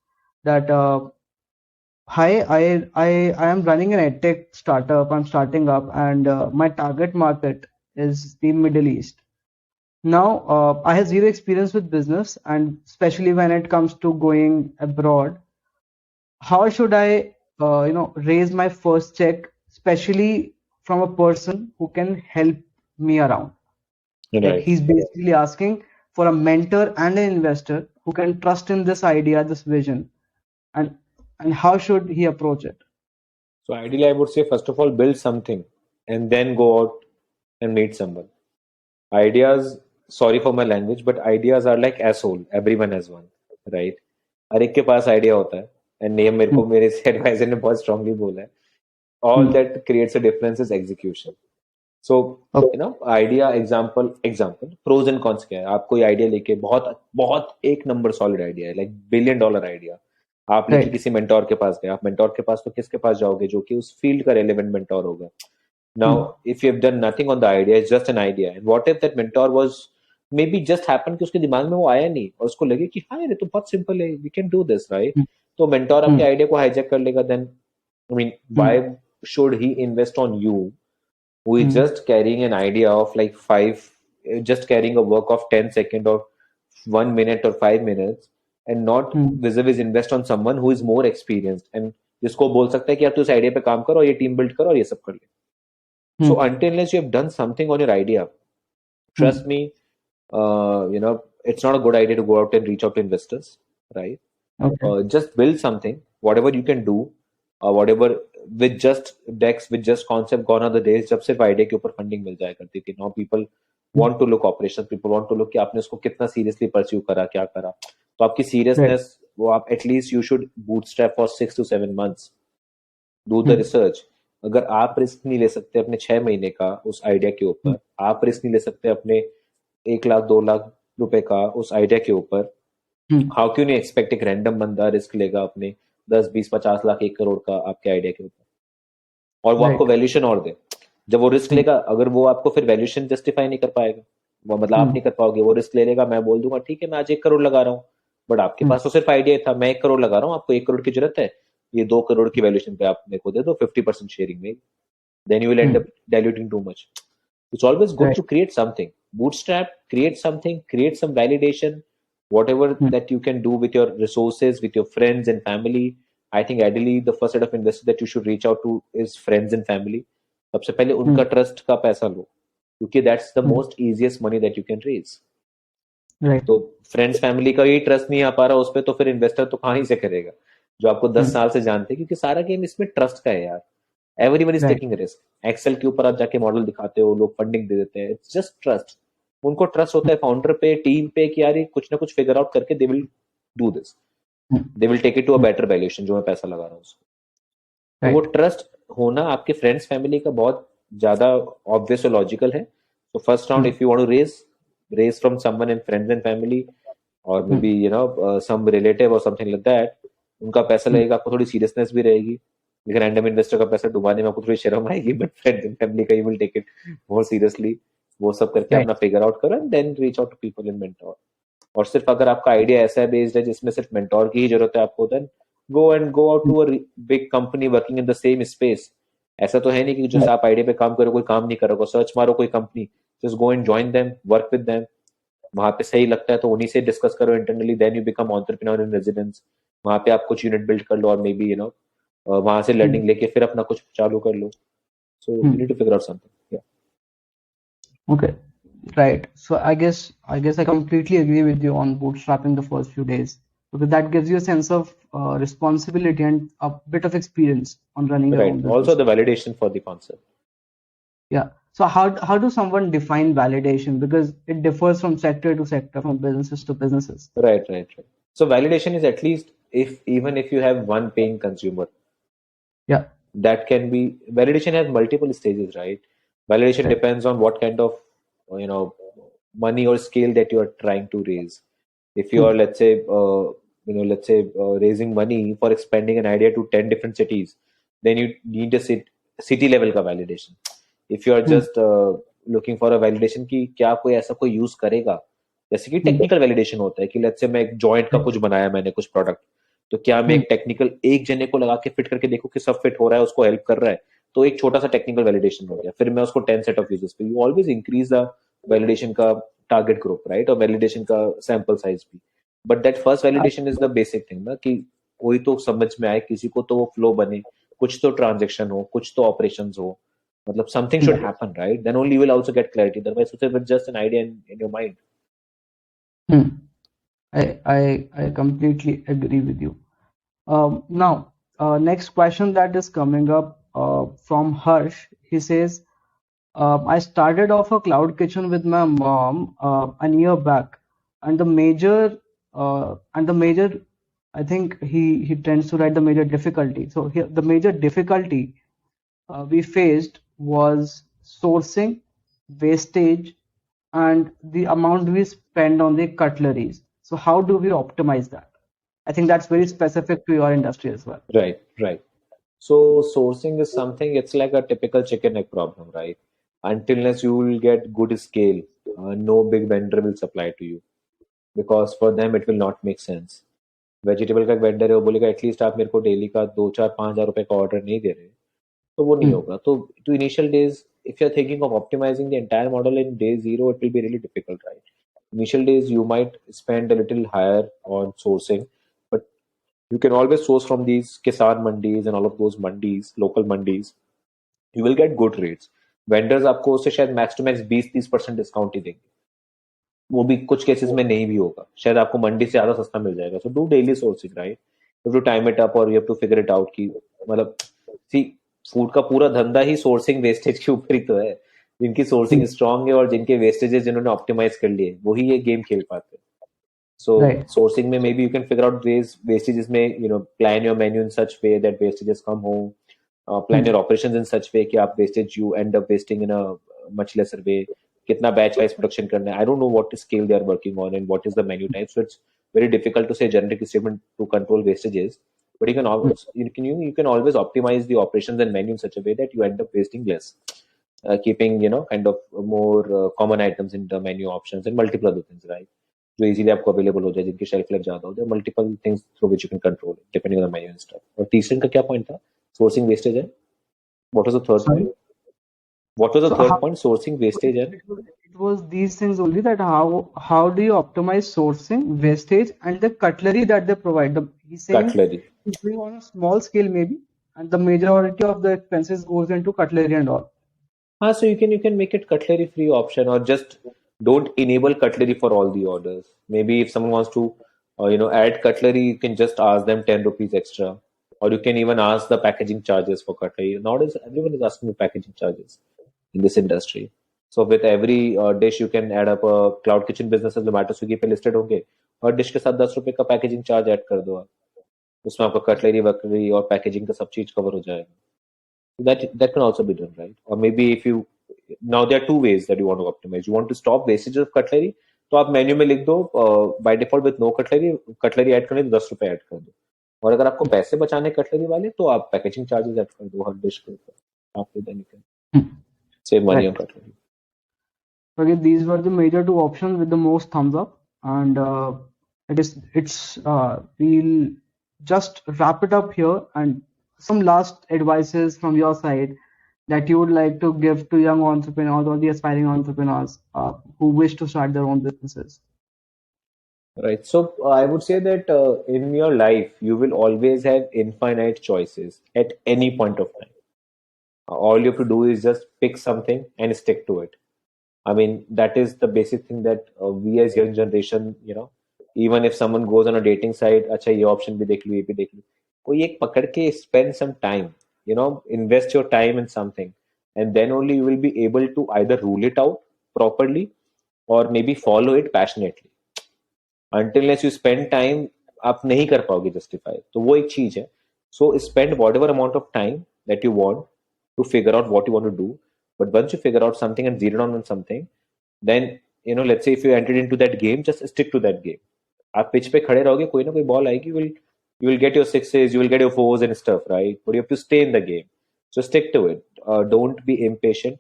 that hi, I am running an edtech startup. I'm starting up, and my target market is the Middle East. Now, I have zero experience with business, and especially when it comes to going abroad, how should I, raise my first check, especially from a person who can help me around? Like Right. he's basically asking for a mentor and an investor who can trust in this idea, this vision, and how should he approach it? So ideally, I would say first of all, build something and then go out and meet someone. Ideas, sorry for my language, but ideas are like asshole. Everyone has one, right? हर एक के पास idea होता है. And ये मेरे को मेरे adviser ने बहुत स्ट्रांगली बोला है. All that creates a difference is execution. So idea example pros and cons क्या है. आप कोई आइडिया लेके बहुत बहुत एक नंबर सॉलिड आइडिया है, लाइक $1 बिलियन आइडिया, आप लेके किसी मेंटोर के पास गए. आप मेंटोर के पास तो किसके पास जाओगे? जो कि उस फील्ड का रेलेवेंट मेंटोर होगा. Now, if you have done nothing on the idea, it's just an idea. And what if that mentor was maybe just happened कि उसके दिमाग में वो आया नहीं और उसको लगे कि हाँ ये तो बहुत सिंपल है, we can do this, right? तो mentor आपके आइडिया को हाईजैक कर लेगा. Then, I mean, why should he invest on you, who is just carrying an idea of like just carrying a work of 10 seconds or 1 minute or 5 minutes, and not vis-a-vis invest on someone who is more experienced and जिसको बोल सकता है कि यार तू इस idea पे काम कर और ये टीम बिल्ड कर और ये सब कर ले. So until unless you have done something on your idea, trust me, it's not a good idea to go out and reach out to investors, right? Okay. Just build something, whatever you can do, whatever with just decks, with just concept. Gone are the days जब सिर्फ idea के ऊपर funding मिल जाया करती थी. Now people want to look operational, people want to look कि आपने उसको कितना seriously pursue करा, क्या करा. तो आपकी seriousness वो आप at least you should bootstrap for 6 to 7 months. Do the research. अगर आप रिस्क नहीं ले सकते अपने 6 महीने का उस आइडिया के ऊपर, आप रिस्क नहीं ले सकते अपने 1 लाख 2 लाख रुपए का उस आइडिया के ऊपर, हाउ क्यों नहीं एक्सपेक्ट एक रैंडम बंदा रिस्क लेगा अपने 10 20 50 लाख 1 करोड़ का आपके आइडिया के ऊपर, और वो आपको वैल्यूएशन और दे. जब वो रिस्क लेगा, अगर वो आपको फिर वैल्यूएशन जस्टिफाई नहीं कर पाएगा, वो मतलब आप नहीं कर पाओगे, वो रिस्क ले लेगा. मैं बोल दूंगा ठीक है मैं आज 1 करोड़ लगा रहा हूँ, बट आपके पास तो सिर्फ आइडिया था, मैं 1 करोड़ लगा रहा हूँ, आपको 1 करोड़ की जरूरत है, ये 2 करोड़ की वैल्यूएशन पे आप मेरे को दे दो 50% शेयरिंग में. Then you will end up diluting too much. It's always good to create something. Bootstrap, create something, create some validation, whatever that you can do with your resources, with your friends and family. I think ideally the first set of investors that you should reach out to is friends and family. सबसे पहले Hmm. उनका trust का पैसा लो, क्योंकि that's the Hmm. most easiest money that you can raise. Right. तो friends family का ही trust नहीं आ पा रहा उस पर, तो फिर इन्वेस्टर तो कहाँ ही से करेगा जो आपको 10 साल से जानते हैं, क्योंकि सारा गेम इसमें ट्रस्ट का है यार. Everyone is Right. Taking risk. Excel के ऊपर आप जाके मॉडल दिखाते हो, लोग फंडिंग दे देते हैं. It's just trust. उनको ट्रस्ट होता है फाउंडर पे, टीम पे, कि यार ये कुछ ना कुछ फिगर आउट करके they will do this. Hmm. They will take it to a Hmm. Better valuation जो मैं पैसा लगा रहा हूँ उसको. तो वो Right. ट्रस्ट होना आपके फ्रेंड्स फैमिली का बहुत ज्यादा ऑब्वियस और लॉजिकल है. तो first round Hmm. If you want to raise from someone in friends and family, or may Hmm. Be some relative or something like that. उनका पैसा Hmm. लगेगा, आपको थोड़ी सीरियसनेस भी रहेगी. लेकिन रैंडम इन्वेस्टर का पैसा डुबाने में आपको थोड़ी शर्म आएगी, बट फ्रेंड्स एंड फैमिली का you will take it more seriously. वो सब करके Right. अपना फिगर आउट करो and then reach out to people in mentor. और सिर्फ अगर आपका आइडिया ऐसा है बेस्ड है जिसमें सिर्फ मेंटोर की ही जरूरत है आपको, then go out Hmm. To a big company working in the same space. ऐसा तो है नहीं कि जो Right. आप आइडिया पे काम करो कोई काम नहीं कर रहा, सर्च मारो कोई company, just go and join them, work with them. वहां पे सही लगता है तो उन्हीं से डिस्कस करो internally, then you become entrepreneur in residence. वहां पे आप कुछ यूनिट बिल्ड कर लो और मे बी वहां से Hmm. लर्निंग लेके फिर अपना कुछ चालू कर लो. So you Hmm. Need to figure out something. Okay. Right. So I guess I completely agree with you on bootstrapping the first few days because that gives you a sense of responsibility and a bit of experience on running your Right. own Also business. the validation for the concept. Yeah. So how do someone define validation? Because it differs from sector to sector, from businesses to businesses. Right. So validation is at least, if even if you have one paying consumer, Yeah. that can be, validation has multiple stages, right? Validation Right. depends on what kind of you know money or scale that you are trying to raise. If you Hmm. are, let's say raising money for expanding an idea to 10 different cities, then you need a city level का validation. If you are Hmm. just looking for a validation कि क्या कोई ऐसा कोई use करेगा, जैसे कि Hmm. Technical validation होता है कि लेट्स से मैं एक जॉइंट का Right. कुछ बनाया, मैंने कुछ प्रोडक्ट, तो क्या मैं Hmm. एक टेक्निकल एक जने को लगा के फिट करके देखूं कि सब फिट हो रहा है, उसको हेल्प कर रहा है, तो एक छोटा सा टेक्निकल वैलिडेशन हो गया. फिर मैं उसको 10 सेट ऑफ यूजर्स पे, you always increase the validation का टारगेट ग्रुप, राइट, और वैलिडेशन का सैंपल साइज भी. But that first I, validation is the basic thing ना, कि कोई तो समझ में आए किसी को, तो वो फ्लो बने, कुछ तो ट्रांजेक्शन हो, कुछ तो ऑपरेशन हो, मतलब something hmm. Should happen, right, then only you will also get clarity. Otherwise it's just an idea in your mind. Hmm. I completely agree with you. Now, next question that is coming up from Harsh. He says, I started off a cloud kitchen with my mom a year back, and the major, I think he tends to write the major difficulty. So here, the major difficulty we faced was sourcing, wastage, and the amount we spend on the cutleries. So how do we optimize that? I think that's very specific to your industry as well. Right. So sourcing is something, it's like a typical chicken egg problem, right? Until unless you will get good scale, no big vendor will supply to you, because for them it will not make sense. Vegetable का vendor है, वो बोलेगा at least आप मेरे को daily का 2 4 5 हज़ार रुपए का ऑर्डर नहीं दे रहे, तो वो नहीं Hmm. होगा. तो to initial days, if you're thinking of optimizing the entire model in day zero, it will be really difficult, right? Initial days you might spend a little higher on sourcing, but you can always source from these kisan mandis and all of those mandis, local mandis. You will get good rates. Vendors आपको उससे शायद max to max 20-30% discount ही देंगे. वो भी कुछ cases में नहीं भी होगा, शायद आपको मंडी से ज्यादा सस्ता मिल जाएगा. So do daily sourcing, right, you have to time it up और you have to figure it out कि मतलब, सी, फूड का पूरा धंधा ही सोर्सिंग वेस्टेज के ऊपर ही तो है. जिनकी सोर्सिंग Hmm. स्ट्रांग है और जिनके वेस्टेजेस जिन्होंने ऑप्टिमाइज कर लिए, वही ये गेम खेल पाते हैं. So Right. sourcing में maybe you can figure out ways, wastages में, plan your menu in such way that wastages come home. Plan Hmm. your operations in such way कि आप wastage you end up wasting in a much lesser way. कितना batch wise production करना है. I don't know what scale they are working on and what is the menu type. So it's very difficult to say generic statement to control wastages. But you can Hmm. always you can always optimize the operations and menu in such a way that you end up wasting less. Keeping kind of more common items in the menu options and multiple other things, right? जो easily आपको available हो जाए, जिनकी shelf life ज्यादा हो जाए, multiple things through which you can control depending on the menu and stuff. और तीसरे का क्या पॉइंट था? सोर्सिंग वेस्टेज है. What was the third Sorry. Point? What was the So third how point? Sourcing wastage and it was these things only, that how do you optimize sourcing, wastage, and the cutlery that they provide? He's saying cutlery. Doing on a small scale maybe, and the majority of the expenses goes into cutlery and all. So you can make it cutlery free option, or just don't enable cutlery for all the orders. Maybe if someone wants to, add cutlery, you can just ask them 10 rupees extra, or you can even ask the packaging charges for cutlery. Nowadays, everyone is asking for packaging charges in this industry. So with every dish, you can add up a cloud kitchen business Zomato Swiggy पे listed होंगे, और dish के साथ 10 रुपए का packaging charge add कर दो आप, उसमें आपका कटलरी वकलरी और पैकेजिंग का सब चीज कवर हो जाएगा. That can also be done, right? Or maybe if you now there are two ways that you want to optimize. You want to stop wastage of cutlery, तो आप मेन्यू में लिख दो by default with no cutlery, cutlery add करने तो 10 रुपए add कर दो. और अगर आपको पैसे बचाने कटलरी वाले, तो आप पैकेजिंग चार्जेस ऐड कर दो हर डिश के ऊपर. आपके then you can save money Right. On cutlery. Okay, these were the major two options with the most thumbs up, and we'll just wrap it up here. And some last advices from your side that you would like to give to young entrepreneurs or the aspiring entrepreneurs who wish to start their own businesses. Right. So I would say that in your life, you will always have infinite choices at any point of time. All you have to do is just pick something and stick to it. I mean, that is the basic thing that we as young generation, even if someone goes on a dating site, अच्छा ये option भी देख लो, ये भी देख लो, कोई एक पकड़ के spend some time, invest your time in something, and then only you will be able to either rule it out properly or maybe follow it passionately. Until unless you spend time, आप नहीं कर पाओगे justify. तो वो एक चीज है. So spend whatever amount of time that you want to figure out what you want to do. But once you figure out something and zero down on something, then let's say if you entered into that game, just stick to that game. आप pitch पे खड़े रहोगे, कोई ना कोई ball आएगी, you will get your sixes, you will get your fours and stuff, right? But you have to stay in the game. So stick to it. Don't be impatient.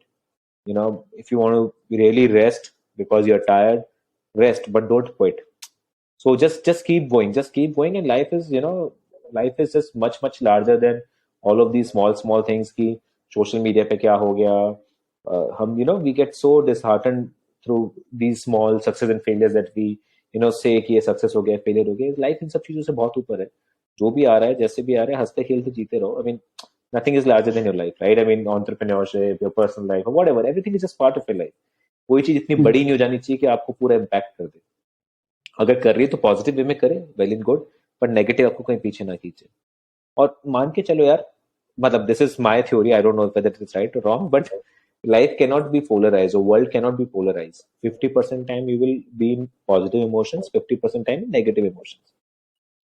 If you want to really rest because you're tired, rest, but don't quit. So just keep going, and life is just much larger than all of these small things. Ki social media पे क्या हो गया, हम we get so disheartened through these small success and failures that we say कि ये success हो गया, failure हो गया. Life इन सब चीजों से बहुत ऊपर है. जो भी आ रहा है, जैसे भी आ रहा है, हंसते खेलते जीते रहो. I mean, nothing is larger than your life, right? I mean, entrepreneurship, your personal life, or whatever, everything is just part of your life. कोई चीज इतनी बड़ी नहीं हो जानी चाहिए कि आपको पूरा इम्पैक्ट कर दे. अगर कर रही है तो पॉजिटिव वे में करे, वेल इन गुड, पर नेगेटिव आपको कहीं पीछे ना खींचे. और मान के चलो यार, मतलब this is my theory, I don't know whether it is right और wrong, but life cannot be polarized, or world cannot be polarized. 50% time you will be in positive emotions, 50% time in negative emotions.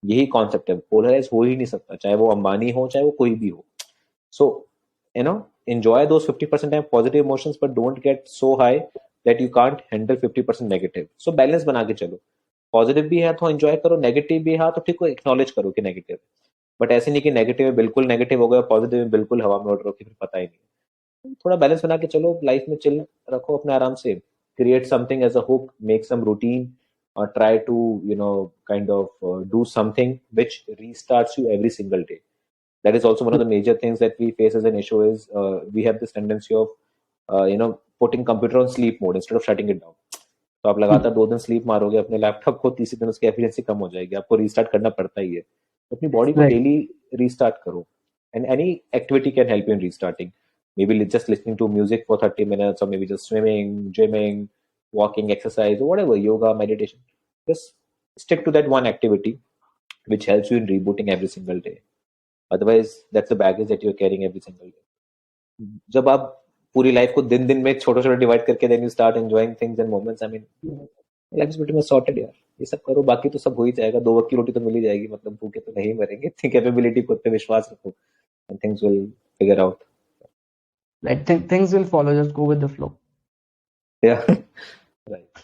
यही concept है. Polarise हो ही नहीं सकता, चाहे वो अंबानी हो, चाहे वो कोई भी हो. So, enjoy those 50% time positive emotions, but don't get so high that you can't handle 50% negative. So balance बना के चलो. पॉजिटिव भी है तो एंजॉय करो, नेगेटिव भी है तो ठीक है, एक्नॉलेज करो कि नेगेटिव. बट ऐसे नहीं कि नेगेटिव है बिल्कुल नेगेटिव हो गया, पॉजिटिव में बिल्कुल हवा में उड़ रहा हो कि फिर पता ही नहीं. थोड़ा बैलेंस बना के चलो, लाइफ में चिल रखो अपने आराम से. Create something as a hook, make some routine, or try to kind of do something which restarts you every single day. That is also one of the major things that we face as an issue is we have this tendency of putting computer on sleep mode instead of shutting it down. तो आप लगातार 2 दिन sleep मारोगे अपने laptop को, तीसरे दिन उसकी एफिशिएंसी कम हो जाएगी, आपको रीस्टार्ट करना पड़ता ही है. तो अपनी बॉडी को Right. डेली रीस्टार्ट करो, and any activity can help you in restarting. maybe just listening to music for 30 minutes, or maybe just swimming, gymming, walking, exercise, or whatever, yoga, meditation. Just stick to that one activity which helps you in rebooting every single day. Otherwise, that's the baggage that you're carrying every single day. जब आप पूरी life को दिन दिन में छोटे छोटे divide करके then you start enjoying things and moments, I mean life is pretty much sorted यार. ये सब करो, बाकी तो सब हो ही जाएगा. 2 वक्त की रोटी तो मिल ही जाएगी, मतलब भूखे तो नहीं मरेंगे. कैपेबिलिटी खुद पे विश्वास रखो, and things will figure out. Like things will follow. Just go with the flow. या राइट.